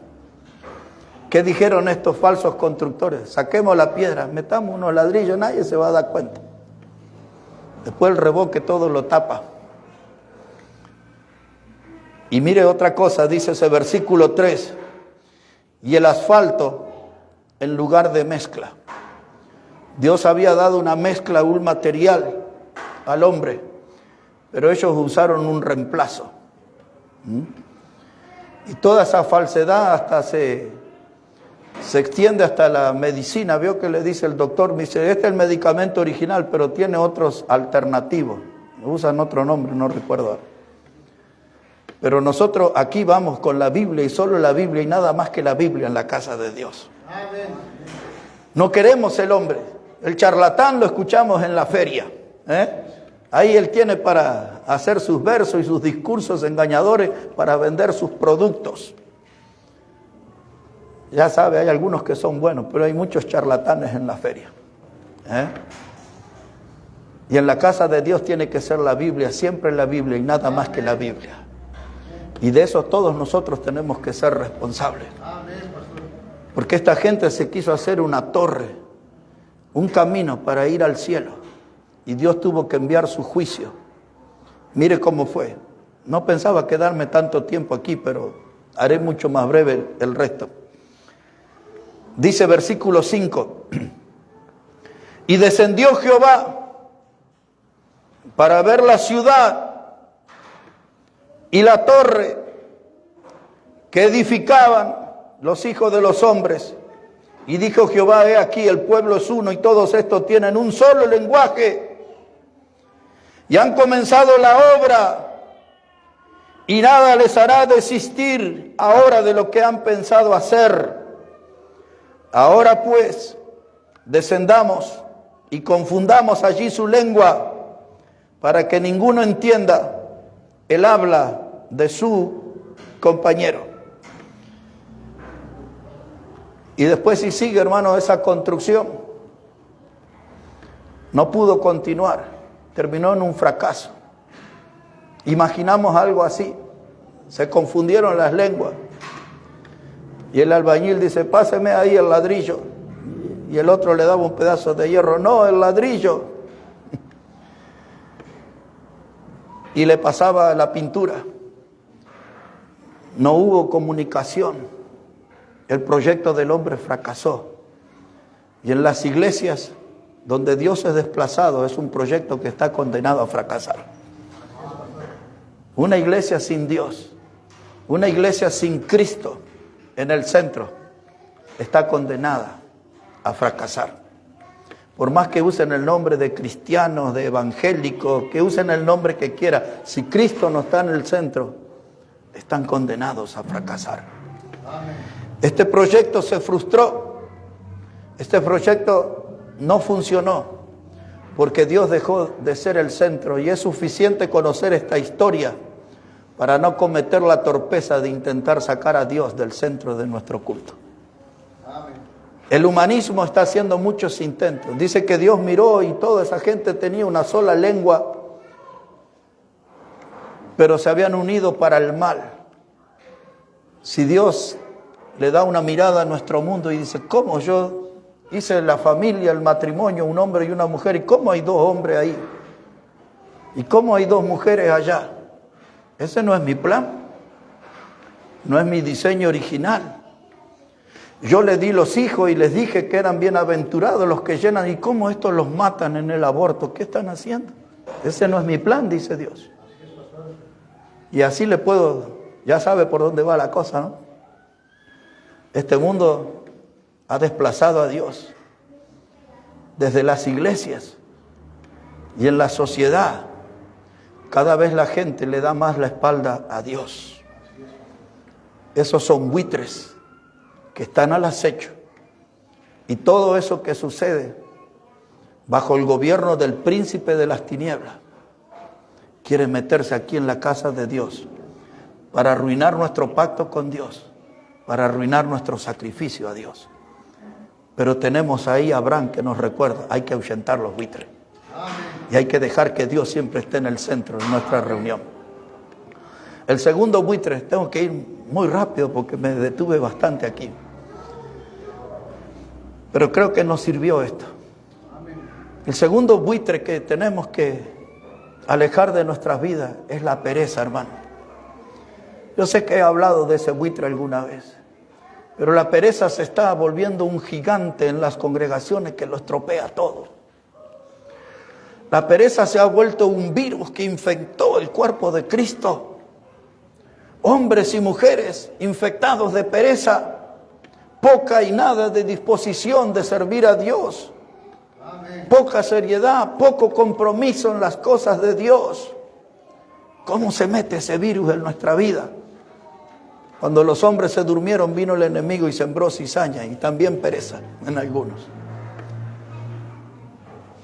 ¿Qué dijeron estos falsos constructores? Saquemos la piedra, metamos unos ladrillos, nadie se va a dar cuenta. Después el revoque todo lo tapa. Y mire otra cosa, dice ese versículo 3, y el asfalto en lugar de mezcla. Dios había dado una mezcla, un material al hombre, pero ellos usaron un reemplazo. Y toda esa falsedad hasta se extiende hasta la medicina. Vio que le dice el doctor, me dice, este es el medicamento original, pero tiene otros alternativos. Usan otro nombre, no recuerdo ahora. Pero nosotros aquí vamos con la Biblia y solo la Biblia y nada más que la Biblia en la casa de Dios. No queremos el hombre. El charlatán lo escuchamos en la feria. Ahí él tiene para hacer sus versos y sus discursos engañadores para vender sus productos. Ya sabe, hay algunos que son buenos, pero hay muchos charlatanes en la feria. Y en la casa de Dios tiene que ser la Biblia, siempre la Biblia y nada más que la Biblia. Y de eso todos nosotros tenemos que ser responsables. Porque esta gente se quiso hacer una torre, un camino para ir al cielo. Y Dios tuvo que enviar su juicio. Mire cómo fue. No pensaba quedarme tanto tiempo aquí, pero haré mucho más breve el resto. Dice versículo 5. Y descendió Jehová para ver la ciudad y la torre que edificaban los hijos de los hombres. Y dijo Jehová, he aquí, el pueblo es uno y todos estos tienen un solo lenguaje. Y han comenzado la obra y nada les hará desistir ahora de lo que han pensado hacer. Ahora pues, descendamos y confundamos allí su lengua para que ninguno entienda el habla de su compañero. Y después si sigue, hermano, esa construcción no pudo continuar. terminó en un fracaso. Imaginamos algo así. Se confundieron las lenguas. Y el albañil dice, páseme ahí el ladrillo. Y el otro le daba un pedazo de hierro. No, el ladrillo. Y le pasaba la pintura. No hubo comunicación. El proyecto del hombre fracasó. Y en las iglesias donde Dios es desplazado, es un proyecto que está condenado a fracasar. Una iglesia sin Dios, una iglesia sin Cristo en el centro, está condenada a fracasar. Por más que usen el nombre de cristianos, de evangélicos, que usen el nombre que quiera, si Cristo no está en el centro, están condenados a fracasar. Este proyecto se frustró. Este proyecto no funcionó porque Dios dejó de ser el centro, y es suficiente conocer esta historia para no cometer la torpeza de intentar sacar a Dios del centro de nuestro culto. El humanismo está haciendo muchos intentos. Dice que Dios miró y toda esa gente tenía una sola lengua, pero se habían unido para el mal. Si Dios le da una mirada a nuestro mundo y dice, ¿cómo yo hice la familia, el matrimonio, un hombre y una mujer? ¿Y cómo hay dos hombres ahí? ¿Y cómo hay dos mujeres allá? Ese no es mi plan. No es mi diseño original. Yo les di los hijos y les dije que eran bienaventurados los que llenan. ¿Y cómo estos los matan en el aborto? ¿Qué están haciendo? Ese no es mi plan, dice Dios. Y así le puedo, ya sabe por dónde va la cosa, ¿no? Este mundo ha desplazado a Dios desde las iglesias y en la sociedad. Cada vez la gente le da más la espalda a Dios. Esos son buitres que están al acecho. Y todo eso que sucede bajo el gobierno del príncipe de las tinieblas quiere meterse aquí en la casa de Dios para arruinar nuestro pacto con Dios, para arruinar nuestro sacrificio a Dios. Pero tenemos ahí a Abraham que nos recuerda, hay que ahuyentar los buitres. Y hay que dejar que Dios siempre esté en el centro de nuestra reunión. El segundo buitre, tengo que ir muy rápido porque me detuve bastante aquí. Pero creo que nos sirvió esto. El segundo buitre que tenemos que alejar de nuestras vidas es la pereza, hermano. Yo sé que he hablado de ese buitre alguna vez, pero la pereza se está volviendo un gigante en las congregaciones que lo estropea todo. La pereza se ha vuelto un virus que infectó el cuerpo de Cristo. Hombres y mujeres infectados de pereza, poca y nada de disposición de servir a Dios. Amén. Poca seriedad, poco compromiso en las cosas de Dios. ¿Cómo se mete ese virus en nuestra vida? Cuando los hombres se durmieron, vino el enemigo y sembró cizaña y también pereza en algunos.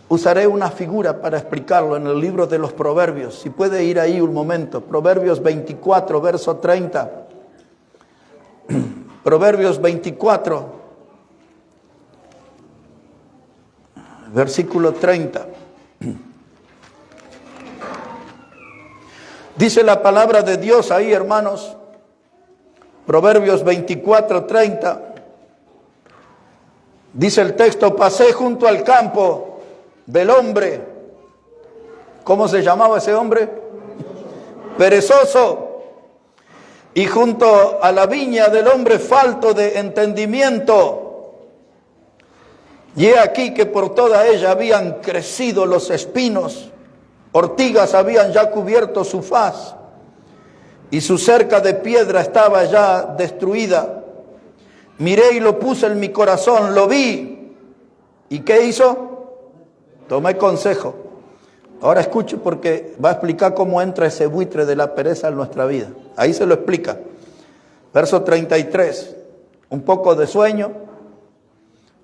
Usaré una figura para explicarlo en el libro de los Proverbios. Si puede ir ahí un momento. Proverbios 24, verso 30. Proverbios 24, versículo 30. Dice la palabra de Dios ahí, hermanos. Proverbios 24, 30. Dice el texto, pasé junto al campo del hombre. ¿Cómo se llamaba ese hombre? Perezoso. Y junto a la viña del hombre falto de entendimiento. Y he aquí que por toda ella habían crecido los espinos. Ortigas habían ya cubierto su faz. Y su cerca de piedra estaba ya destruida. Miré y lo puse en mi corazón, lo vi. ¿Y qué hizo? Tomé consejo. Ahora escuche porque va a explicar cómo entra ese buitre de la pereza en nuestra vida. Ahí se lo explica. Verso 33. Un poco de sueño,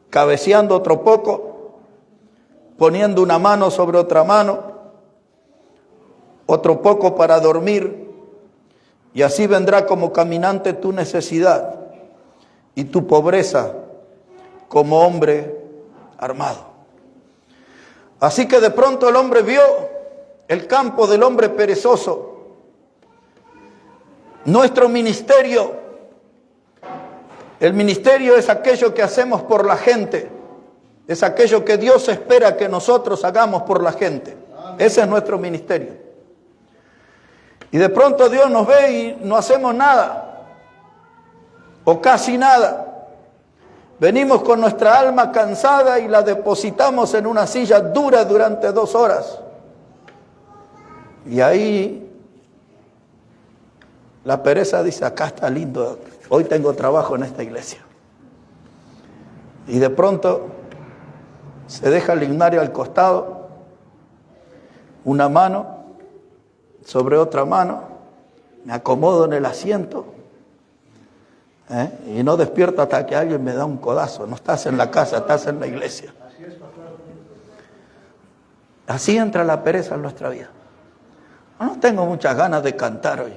cabeceando otro poco, poniendo una mano sobre otra mano, otro poco para dormir, y así vendrá como caminante tu necesidad y tu pobreza como hombre armado. Así que de pronto el hombre vio el campo del hombre perezoso. Nuestro ministerio, el ministerio es aquello que hacemos por la gente, es aquello que Dios espera que nosotros hagamos por la gente. Ese es nuestro ministerio. Y de pronto Dios nos ve y no hacemos nada, o casi nada. Venimos con nuestra alma cansada y la depositamos en una silla dura durante 2 horas. Y ahí la pereza dice, acá está lindo, hoy tengo trabajo en esta iglesia. Y de pronto se deja el lignario al costado, una mano sobre otra mano, me acomodo en el asiento, y no despierto hasta que alguien me da un codazo. No estás en la casa, estás en la iglesia. Así entra la pereza en nuestra vida. No tengo muchas ganas de cantar hoy.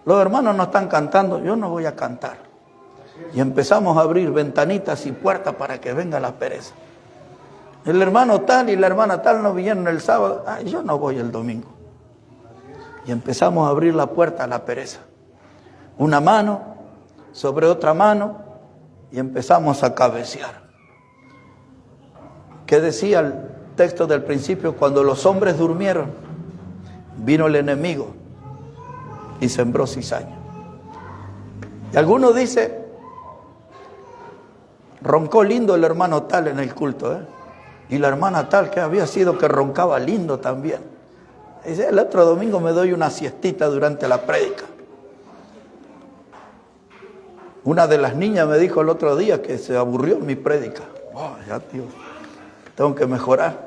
Los hermanos no están cantando, yo no voy a cantar. Y empezamos a abrir ventanitas y puertas para que venga la pereza. El hermano tal y la hermana tal no vinieron el sábado, yo no voy el domingo. Y empezamos a abrir la puerta a la pereza. Una mano sobre otra mano y empezamos a cabecear. ¿Qué decía el texto del principio? Cuando los hombres durmieron, vino el enemigo y sembró cizaña. Y alguno dice, roncó lindo el hermano tal en el culto, y la hermana tal que había sido que roncaba lindo también. Dice, el otro domingo me doy una siestita durante la prédica. Una de las niñas me dijo el otro día que se aburrió en mi prédica. Ya tío, tengo que mejorar.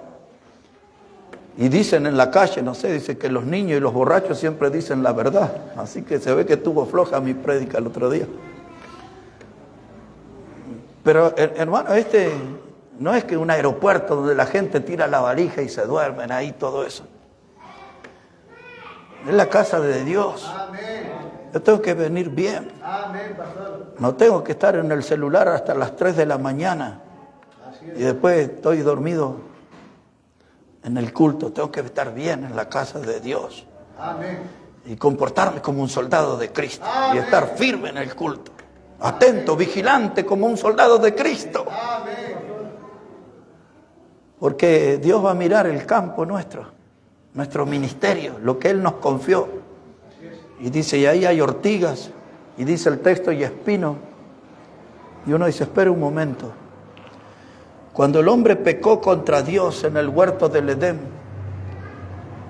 Y dicen en la calle, no sé, dice que los niños y los borrachos siempre dicen la verdad. Así que se ve que tuvo floja mi prédica el otro día. Pero hermano, no es que un aeropuerto donde la gente tira la valija y se duermen ahí, todo eso. Es la casa de Dios. Amén. Yo tengo que venir bien. Amén, pastor. No tengo que estar en el celular hasta las 3 de la mañana. Y después estoy dormido en el culto. Tengo que estar bien en la casa de Dios. Amén. Y comportarme como un soldado de Cristo. Amén. Y estar firme en el culto. Atento, vigilante como un soldado de Cristo. Amén. Porque Dios va a mirar el campo nuestro ministerio, lo que Él nos confió. Y dice, y ahí hay ortigas, y dice el texto, y espinos. Y uno dice, espera un momento. Cuando el hombre pecó contra Dios en el huerto del Edén,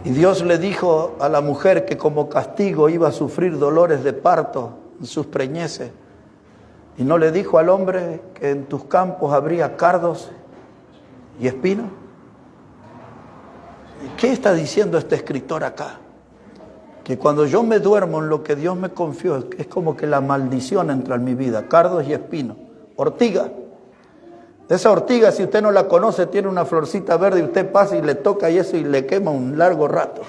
y Dios le dijo a la mujer que como castigo iba a sufrir dolores de parto en sus preñeces, y no le dijo al hombre que en tus campos habría cardos y espinos. ¿Qué está diciendo este escritor acá? Que cuando yo me duermo en lo que Dios me confió, es como que la maldición entra en mi vida, cardos y espinos, ortiga. Esa ortiga, si usted no la conoce, tiene una florcita verde y usted pasa y le toca y eso y le quema un largo rato.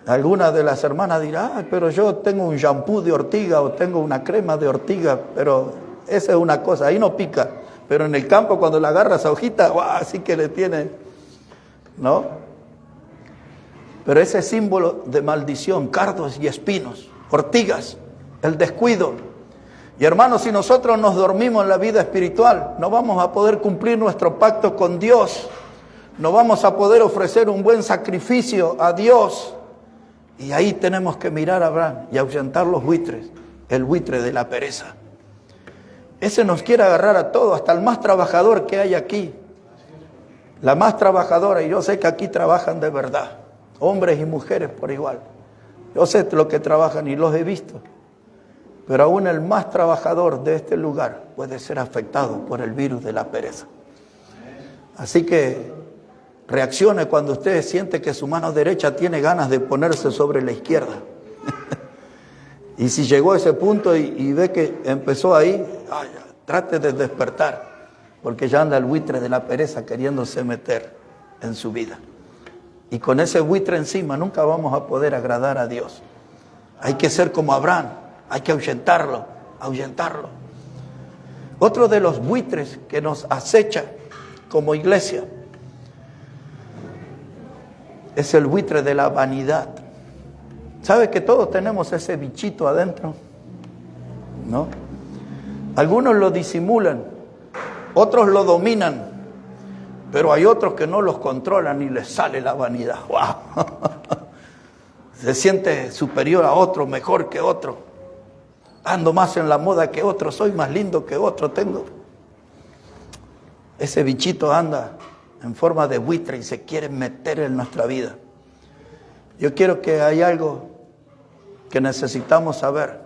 Algunas de las hermanas dirán, pero yo tengo un shampoo de ortiga o tengo una crema de ortiga, pero esa es una cosa, ahí no pica. Pero en el campo cuando la agarra esa hojita, así que le tiene, ¿no? Pero ese símbolo de maldición, cardos y espinos, ortigas, el descuido. Y hermanos, si nosotros nos dormimos en la vida espiritual, no vamos a poder cumplir nuestro pacto con Dios. No vamos a poder ofrecer un buen sacrificio a Dios. Y ahí tenemos que mirar a Abraham y ahuyentar los buitres, el buitre de la pereza. Ese nos quiere agarrar a todos, hasta el más trabajador que hay aquí. La más trabajadora, y yo sé que aquí trabajan de verdad. Hombres y mujeres por igual. Yo sé lo que trabajan y los he visto. Pero aún el más trabajador de este lugar puede ser afectado por el virus de la pereza. Así que reaccione cuando usted siente que su mano derecha tiene ganas de ponerse sobre la izquierda. Y si llegó a ese punto y ve que empezó ahí, trate de despertar. Porque ya anda el buitre de la pereza queriéndose meter en su vida. Y con ese buitre encima nunca vamos a poder agradar a Dios. Hay que ser como Abraham, hay que ahuyentarlo. Otro de los buitres que nos acecha como iglesia es el buitre de la vanidad. ¿Sabe que todos tenemos ese bichito adentro? ¿No? Algunos lo disimulan, otros lo dominan, pero hay otros que no los controlan y les sale la vanidad. ¡Wow! Se siente superior a otro, mejor que otro. Ando más en la moda que otro, soy más lindo que otro, tengo. Ese bichito anda en forma de buitre y se quiere meter en nuestra vida. Yo quiero que hay algo que necesitamos saber.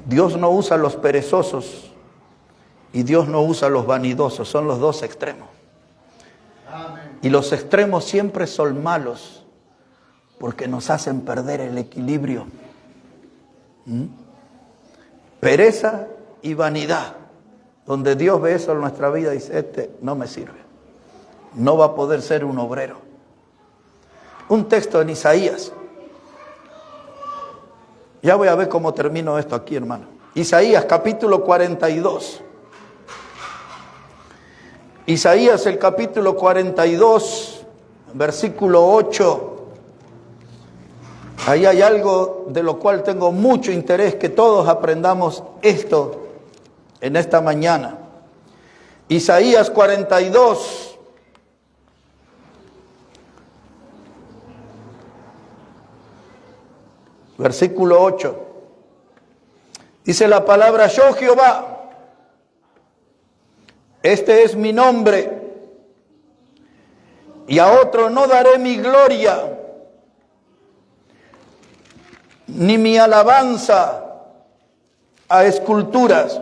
Dios no usa los perezosos y Dios no usa los vanidosos, son los dos extremos. Amén. Y los extremos siempre son malos porque nos hacen perder el equilibrio. Pereza y vanidad. Donde Dios ve eso en nuestra vida y dice, este no me sirve. No va a poder ser un obrero. Un texto en Isaías. Ya voy a ver cómo termino esto aquí, hermano. Isaías capítulo 42. Isaías el capítulo 42, versículo 8. Ahí hay algo de lo cual tengo mucho interés que todos aprendamos esto en esta mañana. Isaías 42. Versículo 8. Dice la palabra: yo Jehová, este es mi nombre, y a otro no daré mi gloria, ni mi alabanza a esculturas.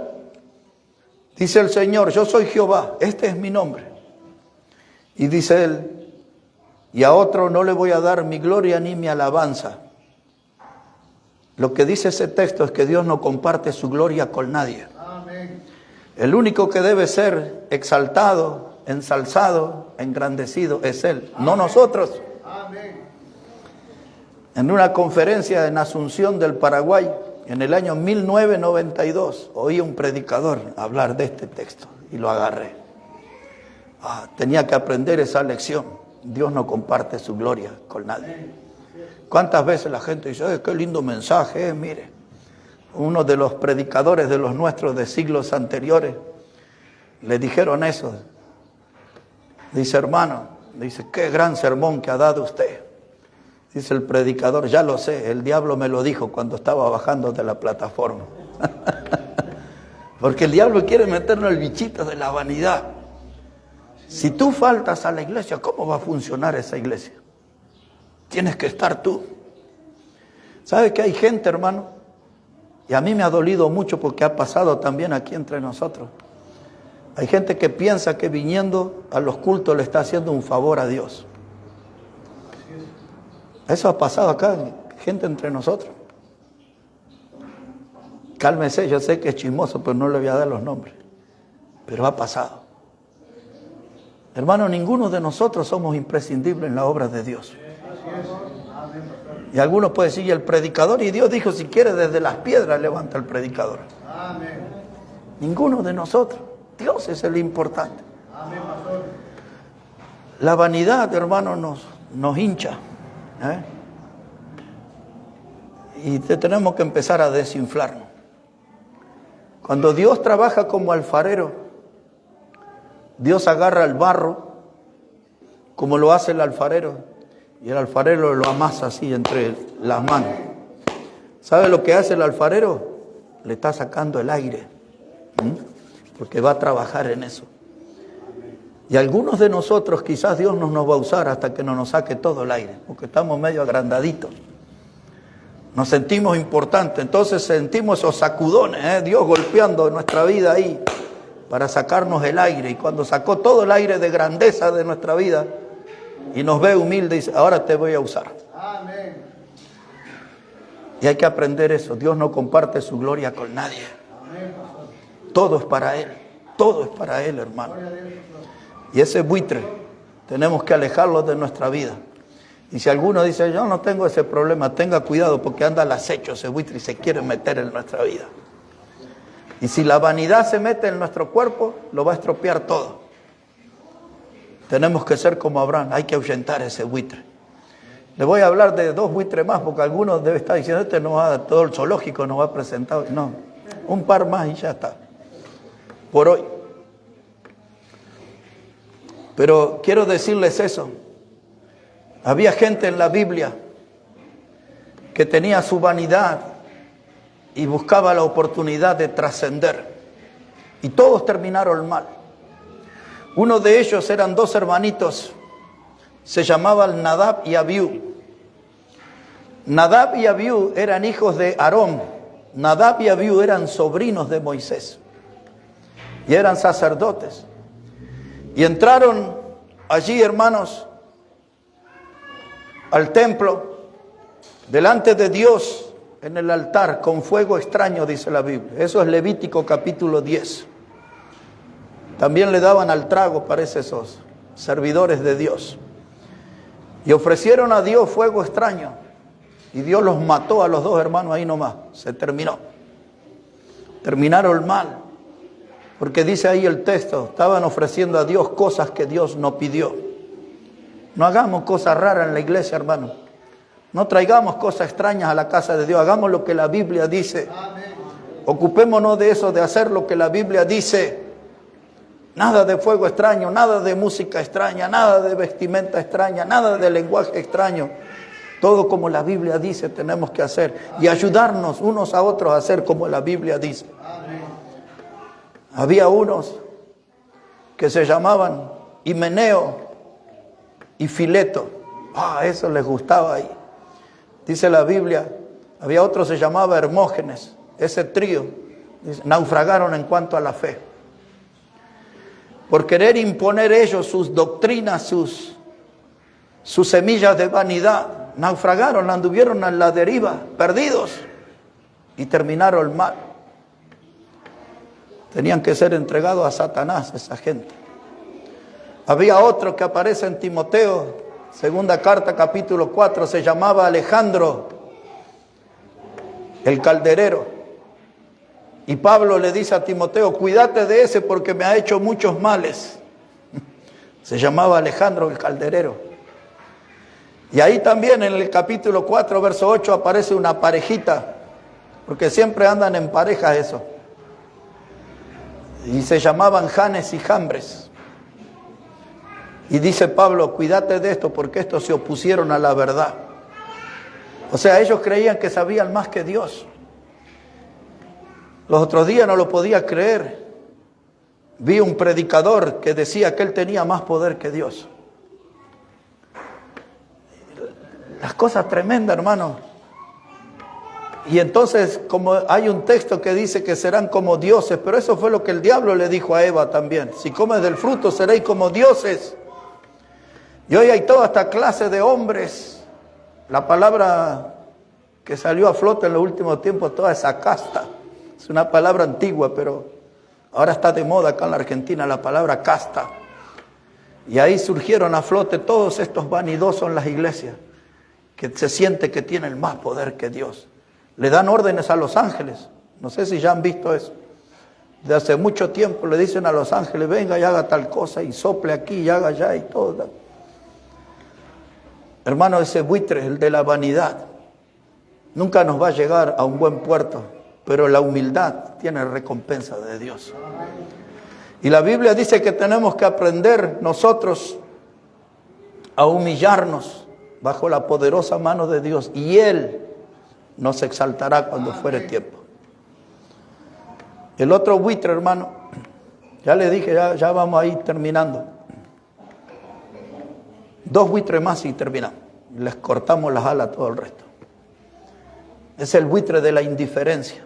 Dice el Señor, yo soy Jehová, este es mi nombre. Y dice él, y a otro no le voy a dar mi gloria ni mi alabanza. Lo que dice ese texto es que Dios no comparte su gloria con nadie. Amén. El único que debe ser exaltado, ensalzado, engrandecido es Él, amén, no nosotros. Amén. En una conferencia en Asunción del Paraguay, en el año 1992, oí un predicador hablar de este texto y lo agarré. Tenía que aprender esa lección. Dios no comparte su gloria con nadie. ¿Cuántas veces la gente dice, qué lindo mensaje, mire? Uno de los predicadores de los nuestros de siglos anteriores le dijeron eso. Dice, hermano, dice, qué gran sermón que ha dado usted. Dice el predicador, ya lo sé, el diablo me lo dijo cuando estaba bajando de la plataforma. Porque el diablo quiere meternos el bichito de la vanidad. Si tú faltas a la iglesia, ¿cómo va a funcionar esa iglesia? Tienes que estar tú. ¿Sabe que hay gente, hermano? Y a mí me ha dolido mucho porque ha pasado también aquí entre nosotros. Hay gente que piensa que viniendo a los cultos le está haciendo un favor a Dios. Eso ha pasado acá, gente entre nosotros. Cálmese, yo sé que es chismoso, pero no le voy a dar los nombres. Pero ha pasado. Hermano, ninguno de nosotros somos imprescindibles en la obra de Dios. Y algunos pueden decir, y el predicador, y Dios dijo, si quiere desde las piedras levanta el predicador. Amén. Ninguno de nosotros. Dios es el importante. Amén, pastor. La vanidad, hermano, nos hincha. Y tenemos que empezar a desinflarnos. Cuando Dios trabaja como alfarero, Dios agarra el barro, como lo hace el alfarero, y el alfarero lo amasa así entre las manos. ¿Sabe lo que hace el alfarero? Le está sacando el aire, porque va a trabajar en eso. Y algunos de nosotros quizás Dios no nos va a usar hasta que no nos saque todo el aire, porque estamos medio agrandaditos. Nos sentimos importantes, entonces sentimos esos sacudones, Dios golpeando nuestra vida ahí para sacarnos el aire. Y cuando sacó todo el aire de grandeza de nuestra vida y nos ve humilde, dice, ahora te voy a usar. Amén. Y hay que aprender eso. Dios no comparte su gloria con nadie. Amén. Todo es para Él. Todo es para Él, hermano. Y ese buitre tenemos que alejarlo de nuestra vida. Y si alguno dice, yo no tengo ese problema, tenga cuidado porque anda al acecho ese buitre y se quiere meter en nuestra vida. Y si la vanidad se mete en nuestro cuerpo, lo va a estropear todo. Tenemos que ser como Abraham, hay que ahuyentar ese buitre. Le voy a hablar de 2 buitres más, porque algunos deben estar diciendo, este no va, todo el zoológico nos va a presentar. No, un par más y ya está, por hoy. Pero quiero decirles eso. Había gente en la Biblia que tenía su vanidad y buscaba la oportunidad de trascender. Y todos terminaron mal. Uno de ellos eran 2 hermanitos. Se llamaban Nadab y Abiú. Nadab y Abiú eran hijos de Aarón. Nadab y Abiú eran sobrinos de Moisés. Y eran sacerdotes. Y entraron allí, hermanos, al templo, delante de Dios, en el altar, con fuego extraño, dice la Biblia. Eso es Levítico capítulo 10. También le daban al trago, parece, esos servidores de Dios. Y ofrecieron a Dios fuego extraño. Y Dios los mató a los 2 hermanos ahí nomás. Se terminó. Terminaron mal. Porque dice ahí el texto, estaban ofreciendo a Dios cosas que Dios no pidió. No hagamos cosas raras en la iglesia, hermano. No traigamos cosas extrañas a la casa de Dios. Hagamos lo que la Biblia dice. Ocupémonos de eso, de hacer lo que la Biblia dice. Nada de fuego extraño, nada de música extraña, nada de vestimenta extraña, nada de lenguaje extraño. Todo como la Biblia dice tenemos que hacer. Y ayudarnos unos a otros a hacer como la Biblia dice. Había unos que se llamaban Himeneo y Fileto. Eso les gustaba ahí. Dice la Biblia, había otro que se llamaba Hermógenes. Ese trío naufragaron en cuanto a la fe. Por querer imponer ellos sus doctrinas, sus semillas de vanidad, naufragaron, anduvieron a la deriva, perdidos, y terminaron mal. Tenían que ser entregados a Satanás, esa gente. Había otro que aparece en Timoteo, segunda carta, capítulo 4, se llamaba Alejandro, el calderero. Y Pablo le dice a Timoteo, cuídate de ese porque me ha hecho muchos males. Se llamaba Alejandro, el calderero. Y ahí también en el capítulo 4, verso 8, aparece una parejita, porque siempre andan en parejas eso. Y se llamaban Janes y Jambres. Y dice Pablo, cuídate de esto porque estos se opusieron a la verdad. O sea, ellos creían que sabían más que Dios. Los otros días no lo podía creer. Vi un predicador que decía que él tenía más poder que Dios. Las cosas tremendas, hermano. Y entonces, como hay un texto que dice que serán como dioses, pero eso fue lo que el diablo le dijo a Eva también. Si comes del fruto seréis como dioses. Y hoy hay toda esta clase de hombres. La palabra que salió a flote en los últimos tiempos, toda esa casta. Es una palabra antigua, pero ahora está de moda acá en la Argentina la palabra casta. Y ahí surgieron a flote todos estos vanidosos en las iglesias, que se siente que tienen más poder que Dios. Le dan órdenes a los ángeles. No sé si ya han visto eso. De hace mucho tiempo le dicen a los ángeles, venga y haga tal cosa, y sople aquí y haga allá y todo. Hermano, ese buitre, el de la vanidad, nunca nos va a llegar a un buen puerto, pero la humildad tiene recompensa de Dios. Y la Biblia dice que tenemos que aprender nosotros a humillarnos bajo la poderosa mano de Dios, y Él nos exaltará cuando fuere tiempo. El otro buitre, hermano, ya le dije, ya vamos a ir terminando. 2 buitres más y terminamos. Les cortamos las alas a todo el resto. Es el buitre de la indiferencia.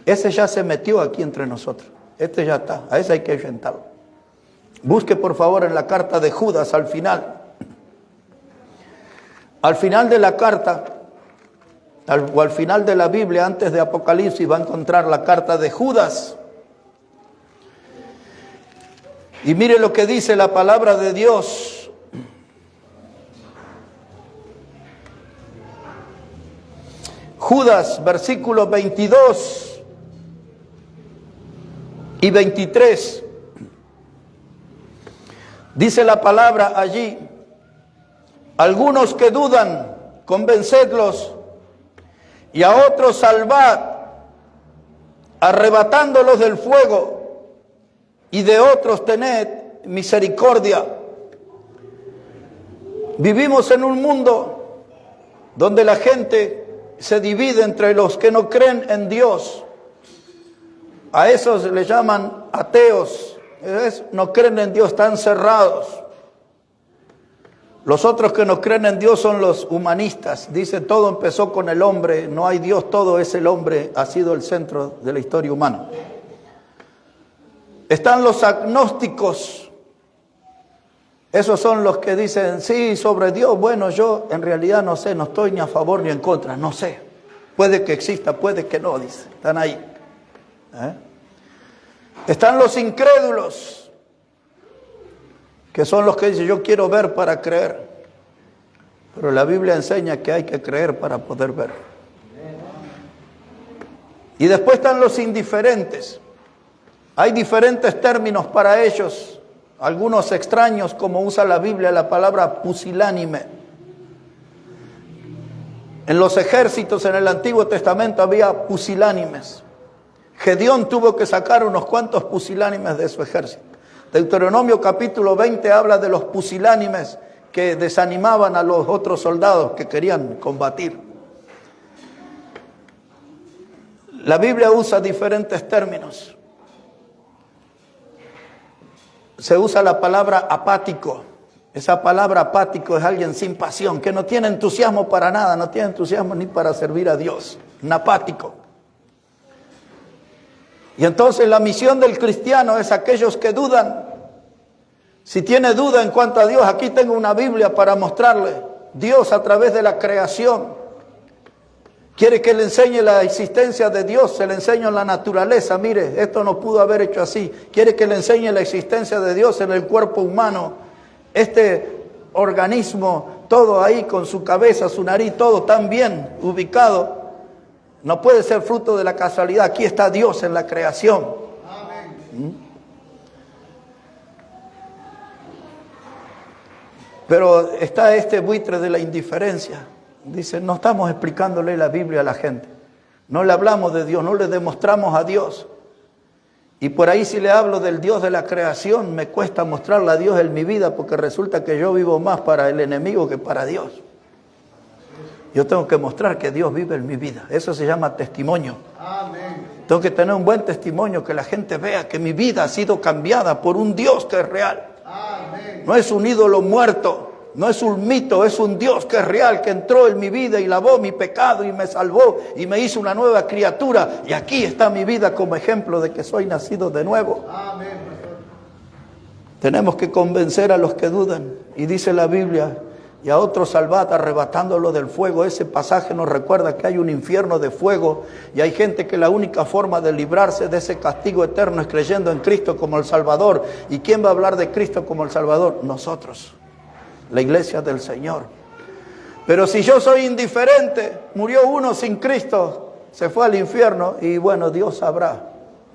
Ese ya se metió aquí entre nosotros. Este ya está. A ese hay que ahuyentarlo. Busque por favor en la carta de Judas al final. Al final de la carta, o al final de la Biblia, antes de Apocalipsis, va a encontrar la carta de Judas. Y mire lo que dice la palabra de Dios. Judas, versículos 22 y 23. Dice la palabra allí, algunos que dudan, convencedlos, y a otros salvad, arrebatándolos del fuego, y de otros tened misericordia. Vivimos en un mundo donde la gente se divide entre los que no creen en Dios. A esos le llaman ateos, no creen en Dios, están cerrados. Los otros que no creen en Dios son los humanistas. Dice, todo empezó con el hombre, no hay Dios, todo es el hombre, ha sido el centro de la historia humana. Están los agnósticos. Esos son los que dicen, sí, sobre Dios, bueno, yo en realidad no sé, no estoy ni a favor ni en contra, no sé. Puede que exista, puede que no, dice. Están ahí. Están los incrédulos, que son los que dicen, yo quiero ver para creer. Pero la Biblia enseña que hay que creer para poder ver. Y después están los indiferentes. Hay diferentes términos para ellos, algunos extraños, como usa la Biblia la palabra pusilánime. En los ejércitos en el Antiguo Testamento había pusilánimes. Gedeón tuvo que sacar unos cuantos pusilánimes de su ejército. Deuteronomio capítulo 20 habla de los pusilánimes que desanimaban a los otros soldados que querían combatir. La Biblia usa diferentes términos. Se usa la palabra apático. Esa palabra apático es alguien sin pasión, que no tiene entusiasmo para nada, no tiene entusiasmo ni para servir a Dios. Un apático. Y entonces la misión del cristiano es aquellos que dudan. Si tiene duda en cuanto a Dios, aquí tengo una Biblia para mostrarle. Dios a través de la creación quiere que le enseñe la existencia de Dios, se le enseña en la naturaleza. Mire, esto no pudo haber hecho así. Quiere que le enseñe la existencia de Dios en el cuerpo humano. Este organismo, todo ahí con su cabeza, su nariz, todo tan bien ubicado. No puede ser fruto de la casualidad. Aquí está Dios en la creación. Amén. Pero está este buitre de la indiferencia. Dice, no estamos explicándole la Biblia a la gente. No le hablamos de Dios, no le demostramos a Dios. Y por ahí si le hablo del Dios de la creación, me cuesta mostrarle a Dios en mi vida, porque resulta que yo vivo más para el enemigo que para Dios. Yo tengo que mostrar que Dios vive en mi vida. Eso se llama testimonio. Amén. Tengo que tener un buen testimonio, que la gente vea que mi vida ha sido cambiada por un Dios que es real. Amén. No es un ídolo muerto, no es un mito, es un Dios que es real, que entró en mi vida y lavó mi pecado y me salvó y me hizo una nueva criatura. Y aquí está mi vida como ejemplo de que soy nacido de nuevo. Amén. Tenemos que convencer a los que dudan. Y dice la Biblia, y a otros salvad arrebatándolo del fuego. Ese pasaje nos recuerda que hay un infierno de fuego y hay gente que la única forma de librarse de ese castigo eterno es creyendo en Cristo como el Salvador. ¿Y quién va a hablar de Cristo como el Salvador? Nosotros, la iglesia del Señor. Pero si yo soy indiferente, murió uno sin Cristo, se fue al infierno y bueno, Dios sabrá.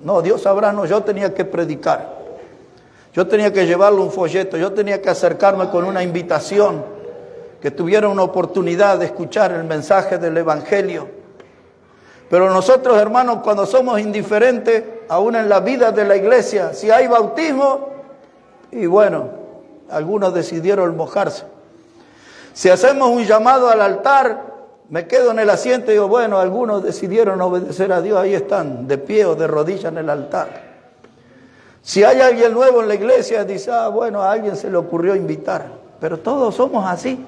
No, Dios sabrá, no, yo tenía que predicar. Yo tenía que llevarle un folleto, yo tenía que acercarme con una invitación, que tuviera una oportunidad de escuchar el mensaje del Evangelio. Pero nosotros, hermanos, cuando somos indiferentes, aún en la vida de la iglesia, si hay bautismo, y bueno, algunos decidieron mojarse. Si hacemos un llamado al altar, me quedo en el asiento y digo, bueno, algunos decidieron obedecer a Dios, ahí están, de pie o de rodillas en el altar. Si hay alguien nuevo en la iglesia, dice, bueno, a alguien se le ocurrió invitar. Pero todos somos así.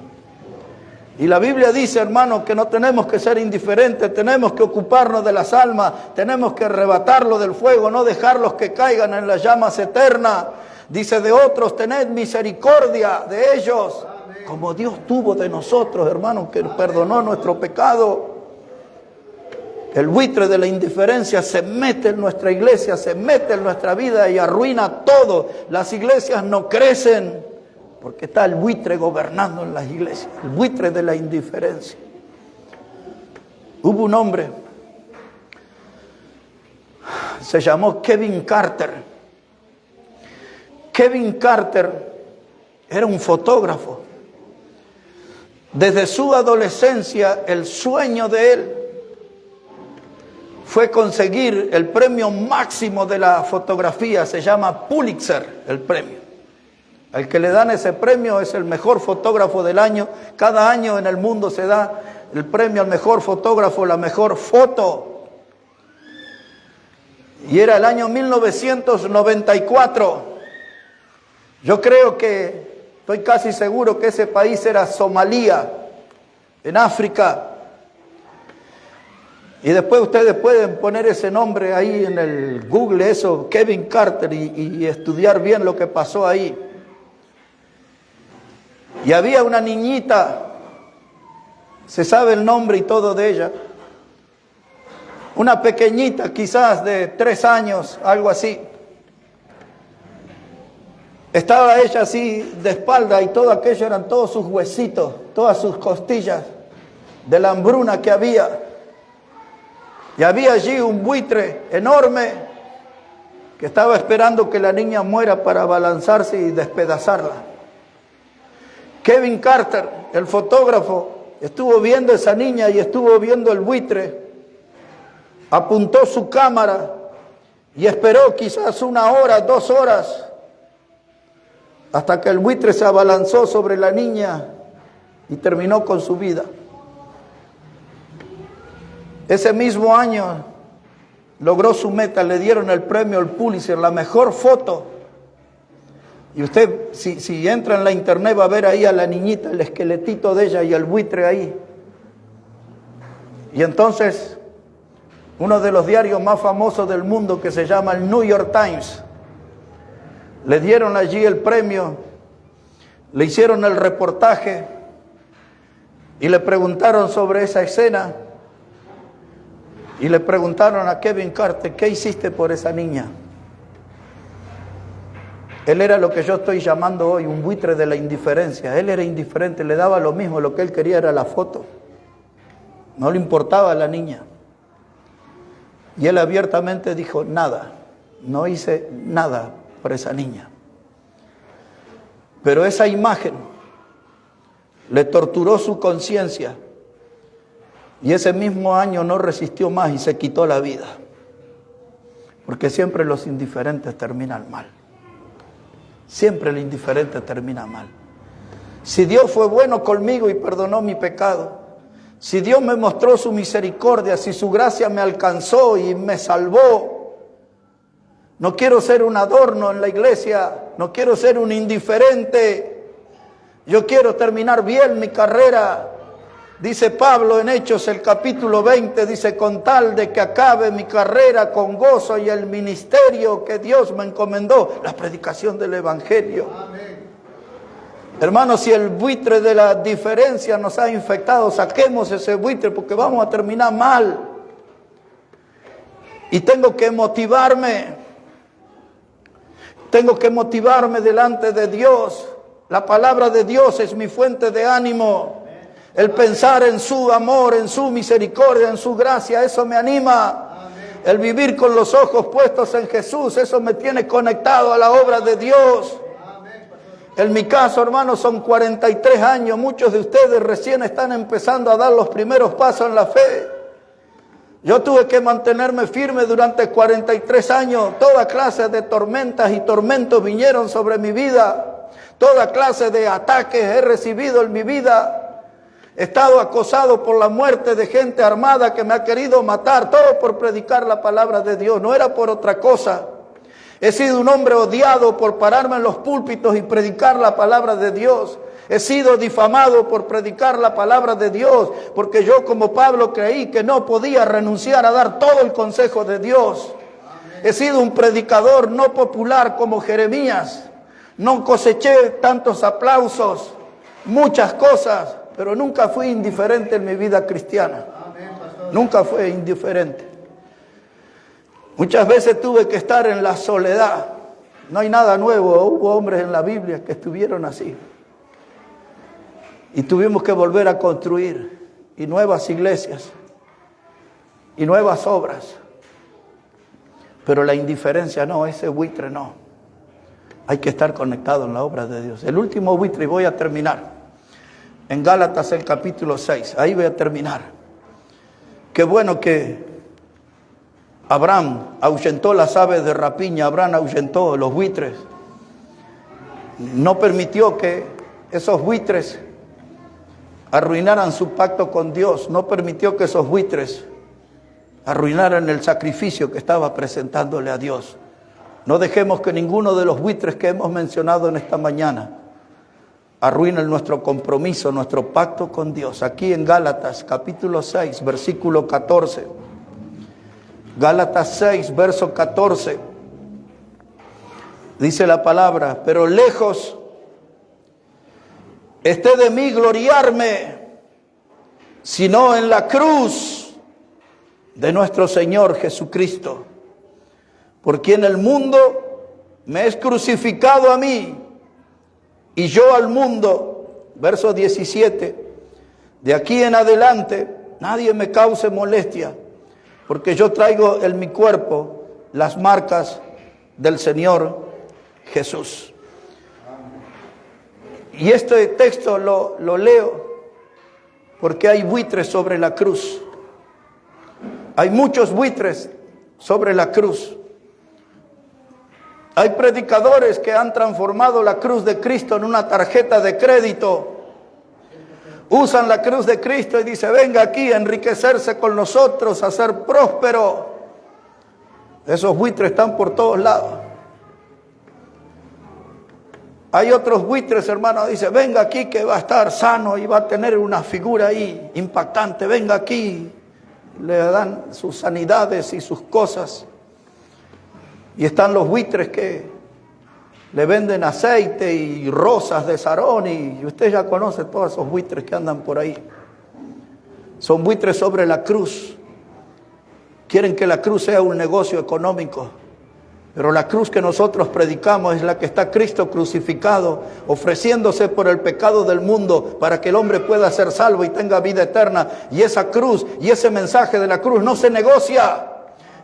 Y la Biblia dice, hermanos, que no tenemos que ser indiferentes, tenemos que ocuparnos de las almas, tenemos que arrebatarlos del fuego, no dejarlos que caigan en las llamas eternas. Dice, de otros tened misericordia de ellos, amén, como Dios tuvo de nosotros, hermanos, que perdonó nuestro pecado. El buitre de la indiferencia se mete en nuestra iglesia, se mete en nuestra vida y arruina todo. Las iglesias no crecen porque está el buitre gobernando en las iglesias, el buitre de la indiferencia. Hubo un hombre, se llamó Kevin Carter. Kevin Carter Era un fotógrafo. Desde su adolescencia, el sueño de él fue conseguir el premio máximo de la fotografía. Se llama Pulitzer, el premio. Al que le dan ese premio es el mejor fotógrafo del año. Cada año en el mundo se da el premio al mejor fotógrafo, la mejor foto. Y era el año 1994. Yo creo que, estoy casi seguro que ese país era Somalia, en África. Y después ustedes pueden poner ese nombre ahí en el Google, eso, Kevin Carter, y estudiar bien lo que pasó ahí. Y había una niñita, se sabe el nombre y todo de ella, una pequeñita, quizás de 3 años, algo así. Estaba ella así de espalda y todo aquello eran todos sus huesitos, todas sus costillas, de la hambruna que había. Y había allí un buitre enorme que estaba esperando que la niña muera para abalanzarse y despedazarla. Kevin Carter, el fotógrafo, estuvo viendo a esa niña y estuvo viendo el buitre. Apuntó su cámara y esperó quizás 1 hora, 2 horas, hasta que el buitre se abalanzó sobre la niña y terminó con su vida. Ese mismo año logró su meta, le dieron el premio al Pulitzer, la mejor foto. Y usted, si entra en la internet, va a ver ahí a la niñita, el esqueletito de ella y el buitre ahí. Y entonces, uno de los diarios más famosos del mundo, que se llama el New York Times, le dieron allí el premio, le hicieron el reportaje y le preguntaron sobre esa escena. Y le preguntaron a Kevin Carter, ¿qué hiciste por esa niña? Él era lo que yo estoy llamando hoy un buitre de la indiferencia. Él era indiferente, le daba lo mismo, lo que él quería era la foto. No le importaba a la niña. Y él abiertamente dijo, nada, no hice nada por esa niña. Pero esa imagen le torturó su conciencia. Y ese mismo año no resistió más y se quitó la vida. Porque siempre los indiferentes terminan mal. Siempre el indiferente termina mal. Si Dios fue bueno conmigo y perdonó mi pecado, si Dios me mostró su misericordia, si su gracia me alcanzó y me salvó, no quiero ser un adorno en la iglesia, no quiero ser un indiferente. Yo quiero terminar bien mi carrera. Dice Pablo en Hechos el capítulo 20, dice, con tal de que acabe mi carrera con gozo y el ministerio que Dios me encomendó, la predicación del evangelio. Amén. Hermanos, si el buitre de la diferencia nos ha infectado, saquemos ese buitre porque vamos a terminar mal. Y tengo que motivarme delante de Dios. La palabra de Dios es mi fuente de ánimo. El pensar en su amor, en su misericordia, en su gracia, eso me anima. Amén. El vivir con los ojos puestos en Jesús, eso me tiene conectado a la obra de Dios. Amén. En mi caso, hermanos, son 43 años. Muchos de ustedes recién están empezando a dar los primeros pasos en la fe. Yo tuve que mantenerme firme durante 43 años. Toda clase de tormentas y tormentos vinieron sobre mi vida. Toda clase de ataques he recibido en mi vida. He estado acosado por la muerte de gente armada que me ha querido matar, todo por predicar la palabra de Dios, no era por otra cosa. He sido un hombre odiado por pararme en los púlpitos y predicar la palabra de Dios. He sido difamado por predicar la palabra de Dios, porque yo como Pablo creí que no podía renunciar a dar todo el consejo de Dios. He sido un predicador no popular como Jeremías. No coseché tantos aplausos, muchas cosas, pero nunca fui indiferente en mi vida cristiana. Amén, nunca fui indiferente. Muchas veces tuve que estar en la soledad. No hay nada nuevo. Hubo hombres en la Biblia que estuvieron así. Y tuvimos que volver a construir. Y nuevas iglesias. Y nuevas obras. Pero la indiferencia no, ese buitre no. Hay que estar conectado en la obra de Dios. El último buitre, y voy a terminar. En Gálatas el capítulo 6, ahí voy a terminar. Qué bueno que Abraham ahuyentó las aves de rapiña, Abraham ahuyentó los buitres. No permitió que esos buitres arruinaran su pacto con Dios. No permitió que esos buitres arruinaran el sacrificio que estaba presentándole a Dios. No dejemos que ninguno de los buitres que hemos mencionado en esta mañana arruine nuestro compromiso, nuestro pacto con Dios. Aquí en Gálatas capítulo 6, versículo 14. Gálatas 6, verso 14. Dice la palabra: pero lejos esté de mí gloriarme, sino en la cruz de nuestro Señor Jesucristo, por quien el mundo me es crucificado a mí y yo al mundo. Verso 17. De aquí en adelante nadie me cause molestia, porque yo traigo en mi cuerpo las marcas del Señor Jesús. Y este texto lo leo porque hay buitres sobre la cruz. Hay muchos buitres sobre la cruz. Hay predicadores que han transformado la cruz de Cristo en una tarjeta de crédito. Usan la cruz de Cristo y dicen: venga aquí a enriquecerse con nosotros, a ser próspero. Esos buitres están por todos lados. Hay otros buitres, hermano, dice: venga aquí que va a estar sano y va a tener una figura ahí impactante. Venga aquí. Le dan sus sanidades y sus cosas. Y están los buitres que le venden aceite y rosas de Sarón, y usted ya conoce todos esos buitres que andan por ahí. Son buitres sobre la cruz. Quieren que la cruz sea un negocio económico. Pero la cruz que nosotros predicamos es la que está Cristo crucificado, ofreciéndose por el pecado del mundo para que el hombre pueda ser salvo y tenga vida eterna. Y esa cruz y ese mensaje de la cruz no se negocia.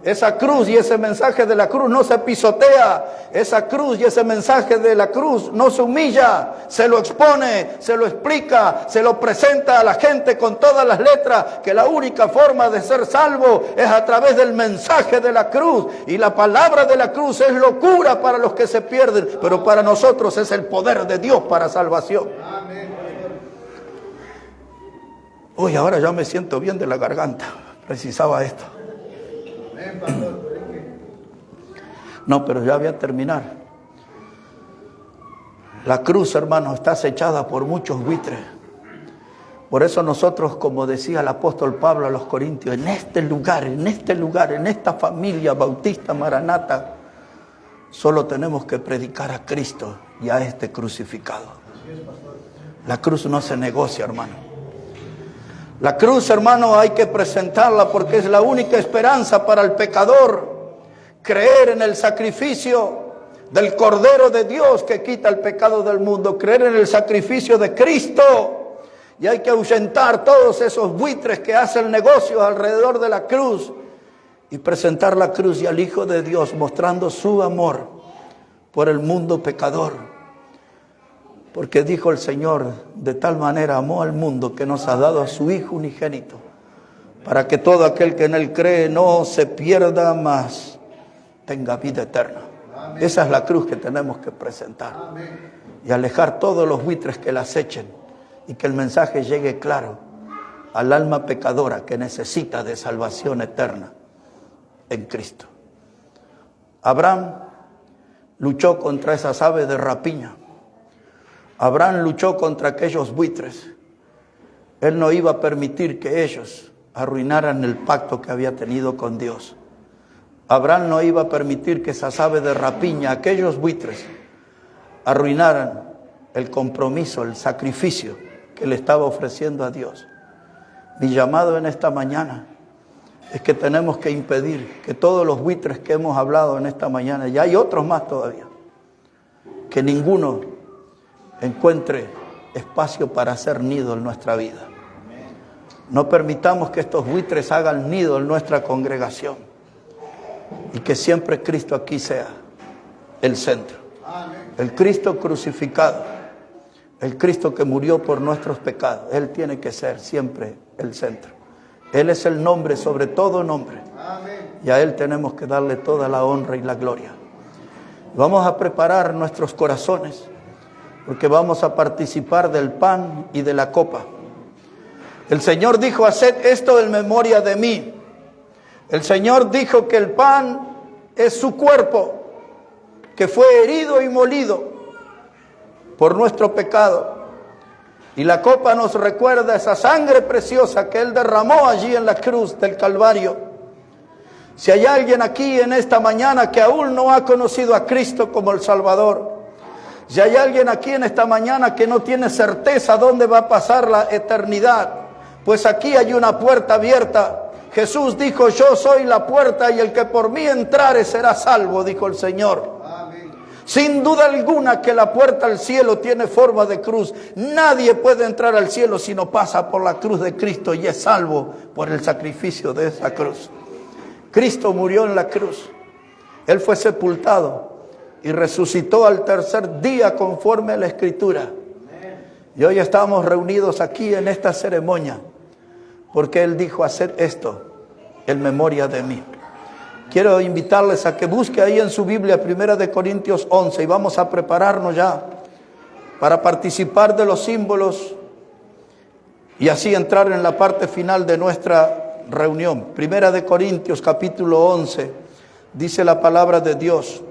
Esa cruz y ese mensaje de la cruz no se pisotea. Esa cruz y ese mensaje de la cruz no se humilla. Se lo expone, se lo explica, se lo presenta a la gente con todas las letras, que la única forma de ser salvo es a través del mensaje de la cruz. Y la palabra de la cruz es locura para los que se pierden, pero para nosotros es el poder de Dios para salvación. Uy, ahora ya me siento bien de la garganta. Precisaba esto. No, pero ya voy a terminar. La cruz, hermanos, está acechada por muchos buitres. Por eso nosotros, como decía el apóstol Pablo a los Corintios, en este lugar, en esta familia bautista Maranata, solo tenemos que predicar a Cristo y a este crucificado. La cruz no se negocia, hermano. La cruz, hermano, hay que presentarla porque es la única esperanza para el pecador. Creer en el sacrificio del Cordero de Dios que quita el pecado del mundo. Creer en el sacrificio de Cristo. Y hay que ahuyentar todos esos buitres que hacen negocios alrededor de la cruz. Y presentar la cruz y al Hijo de Dios mostrando su amor por el mundo pecador. Porque dijo el Señor: de tal manera amó al mundo que nos ha dado a su Hijo unigénito, para que todo aquel que en Él cree no se pierda, mas tenga vida eterna. Amén. Esa es la cruz que tenemos que presentar. Amén. Y alejar todos los buitres que la acechen, y que el mensaje llegue claro al alma pecadora que necesita de salvación eterna en Cristo. Abraham luchó contra esas aves de rapiña. Abraham luchó contra aquellos buitres. Él no iba a permitir que ellos arruinaran el pacto que había tenido con Dios. Abraham no iba a permitir que esas aves de rapiña, aquellos buitres, arruinaran el compromiso, el sacrificio que le estaba ofreciendo a Dios. Mi llamado en esta mañana es que tenemos que impedir que todos los buitres que hemos hablado en esta mañana, y hay otros más todavía, que ninguno encuentre espacio para hacer nido en nuestra vida. No permitamos que estos buitres hagan nido en nuestra congregación, y que siempre Cristo aquí sea el centro. Amén. El Cristo crucificado, el Cristo que murió por nuestros pecados. Él tiene que ser siempre el centro. Él es el nombre sobre todo nombre. Y a Él tenemos que darle toda la honra y la gloria. Vamos a preparar nuestros corazones, porque vamos a participar del pan y de la copa. El Señor dijo: haced esto en memoria de mí. El Señor dijo que el pan es su cuerpo, que fue herido y molido por nuestro pecado. Y la copa nos recuerda esa sangre preciosa que Él derramó allí en la cruz del Calvario. Si hay alguien aquí en esta mañana que aún no ha conocido a Cristo como el Salvador, si hay alguien aquí en esta mañana que no tiene certeza dónde va a pasar la eternidad, pues aquí hay una puerta abierta. Jesús dijo: yo soy la puerta, y el que por mí entrare será salvo, dijo el Señor. Amén. Sin duda alguna que la puerta al cielo tiene forma de cruz. Nadie puede entrar al cielo si no pasa por la cruz de Cristo y es salvo por el sacrificio de esa cruz. Cristo murió en la cruz. Él fue sepultado y resucitó al tercer día conforme a la Escritura. Y hoy estamos reunidos aquí en esta ceremonia porque Él dijo: haced esto en memoria de mí. Quiero invitarles a que busque ahí en su Biblia 1 Corintios 11 y vamos a prepararnos ya para participar de los símbolos y así entrar en la parte final de nuestra reunión. 1 Corintios capítulo 11, dice la palabra de Dios: